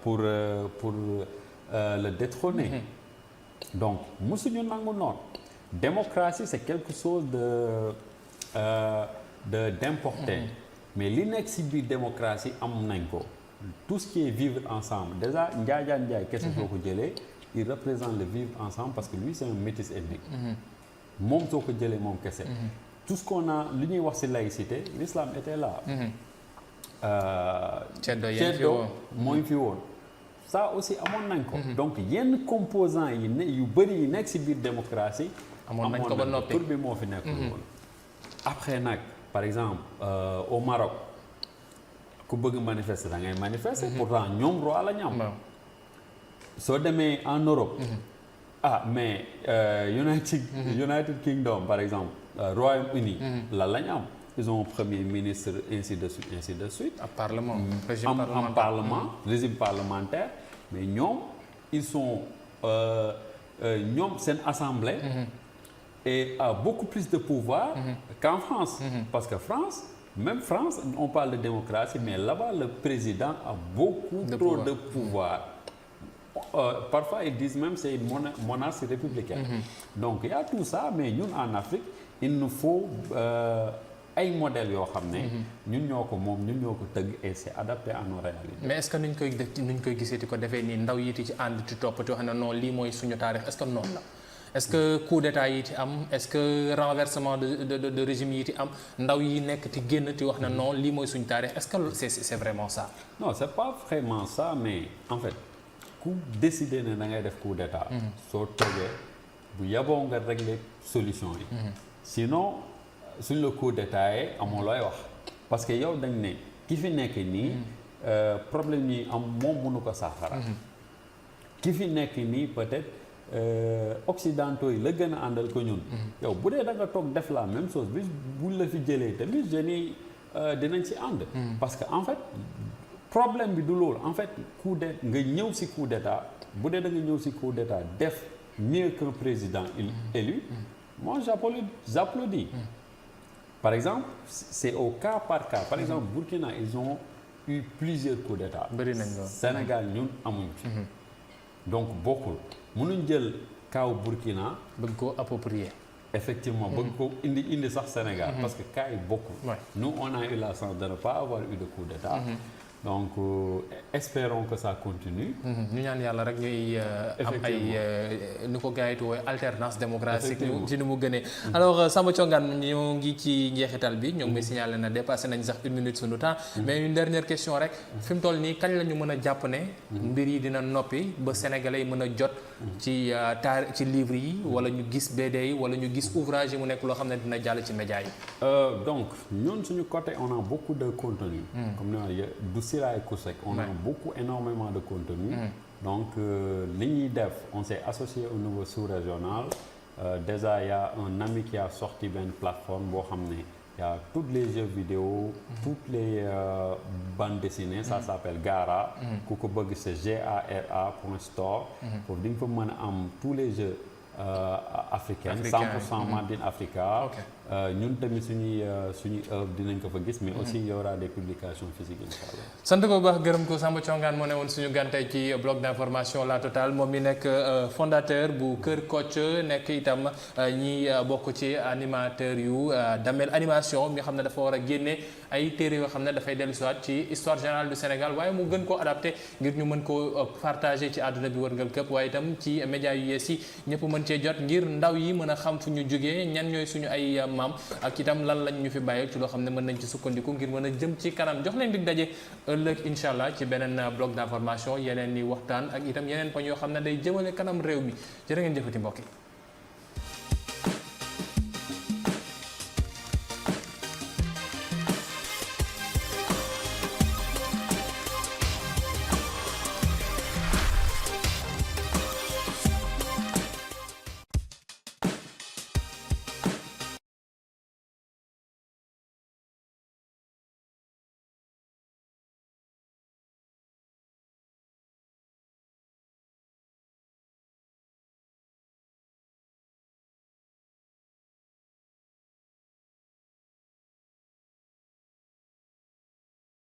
pour le détrôner. Donc musuñu nangu noot. Démocratie c'est quelque chose d'importé. Mais li nekk ci biir démocratie am nañ ko. Tout ce qui est vivre ensemble déjà Njaajaan Njaay kese soo ko jëlee il représente le vivre ensemble parce que lui c'est un métis ethnique. moom soo ko jëlee moom kese. tout ce qu'on a li ñuy wax ci laïcité l'islam était là. Ceddo mooy fi woon. ça aussi amoon nañ ko. donc yenn composants yi ne yu bëri yi nekk ci biir démocratie. amoon nañ ko ba noppi tur bi moo fi nekkul woon. après nag par exemple au Maroc ku bëgg manifester da ngay manifester. pourtant ñoom roi la ñu am. soo demee en Europe. Mais United Kingdom par exemple Royaume-Uni la ñu am. ils ont un premier ministre ainsi de suite. ak parlement régime parlementaire parlement régime parlementaire mais ñoom ils sont ñoom seen assemblée. et a beaucoup plus de pouvoir. qu'en France. parce que même France on parle de démocratie mais là-bas le président a beaucoup trop de pouvoir. Parfois ils disent même c'est une monarchie républicaine. donc il y a tout ça mais ñun en Afrique il nous faut ay modèles yoo xam ne. ñun ñoo ko moom ñun ñoo ko tëgg et c'est adapté à nos réalités. mais est-ce que nuñ koy gisee di ko defee nii ndaw yi ci ànd ci toppati wax ne non lii mooy suñu taarix est-ce que noonu la. est-ce que coup d'état yi ci am est-ce que renversement de régime yi ci am ndaw yi nekk ci génn ti wax na non lii mooy suñu taarix est-ce que c'est vraiment ça. non c'est pas vraiment ça mais en fait ku décider ne da ngay def coup d'état. soo toogee bu yaboo nga régler solution yi. sinon suñ la coup d'état yi amoo looy wax parce que yow dañ ne ki fi nekk nii problème yi am moom mënu ko saafara. ki fi nekk nii peut-être. occidentaux yi la gën a àndal ko ñun. yow bu dee da nga toog def la même chose bi buñ la fi jëlee tamit jeunes yi dinañ ci ànd. parce que en fait problème bi du loolu en fait nga ñëw ci coup d'état bu dee da nga ñëw ci coup d'état def mieux qu'un président élu. moi j'applaudis. par exemple c'est au cas par cas par exemple Burkina ils ont eu plusieurs coups d'état. bari nañ lool Sénégal ñun amuñ ci. donc bokkul. mënuñ jël kaw Burkina. bëgg ko approprier. effectivement bëgg ko indi sax Sénégal. parce que cas yi bokkul. nous on a eu la chance de ne pas avoir eu de coup d'état. donc espérons que ça continue. ñu ñaan yàlla rek ñuy am ay nu ko gars yi tuwee alternance démocratique ci ni mu gënee. alors Samba Thiongane ñoo ngi ci njeexital bi ñoo ngi may signalé na dépassé nañ sax 1 minute sunu temps. mais une dernière question rek fi mu toll nii kañ la ñu mën a jàpp ne. mbir yi dina noppi ba sénégalais yi mën a jot. ci ci livre yi wala ñu gis BD yi wala ñu gis ouvrage yi mu nekk loo xam ne dina jàll ci média yi. donc ñun suñu côté on a beaucoup de contenu. comme du Sira et Koussek on a énormément de contenu. donc li ñuy def on s'est associé au niveau sous-régional. déjà il y a un ami qui a sorti benn plateforme boo xam ne il y a tous les jeux vidéo. toutes les bandes dessinées. ça s'appelle Gara. ku ko bëgg c'est gara.store. foofu di nga fa mën a am tous les jeux africains. 100% Made in Africa. ñun tamit suñuy œuvre dinañ ko fa gis mais aussi il y aura des publications physiques inchallah. sant ko bu baax gërëm ko Samba Thiongane moo ne woon suñu gantay ci bloc d'information La Totale moom mi nekk fondateur bu Kër Kocc nekk itam ñi bokk ci animateur yu Damel Animation mi nga xam ne dafa war a génne ay téere yoo xam ne dafay dellu siwaat ci histoire générale du Sénégal waaye mu gën koo adapté ngir ñu mën koo partager ci àdduna bi wërngal këpp waaye itam ci médias yu yees yi ñëpp mën cee jot ngir ndaw yi mën a xam fu ñu jógee ñan ñooy suñu ay maam ak itam lan lañ ñu fi bàyyi ci loo xam ne mën nañ ci sukkandiku ngir mën a jëm ci kanam jox leen dig daje ëllëg incha allah ci beneen bloc d'information yeneen ni waxtaan ak itam yeneen poñ yoo xam ne day jëmale kanam réew mi jërë ngeen jëfati mbokk yi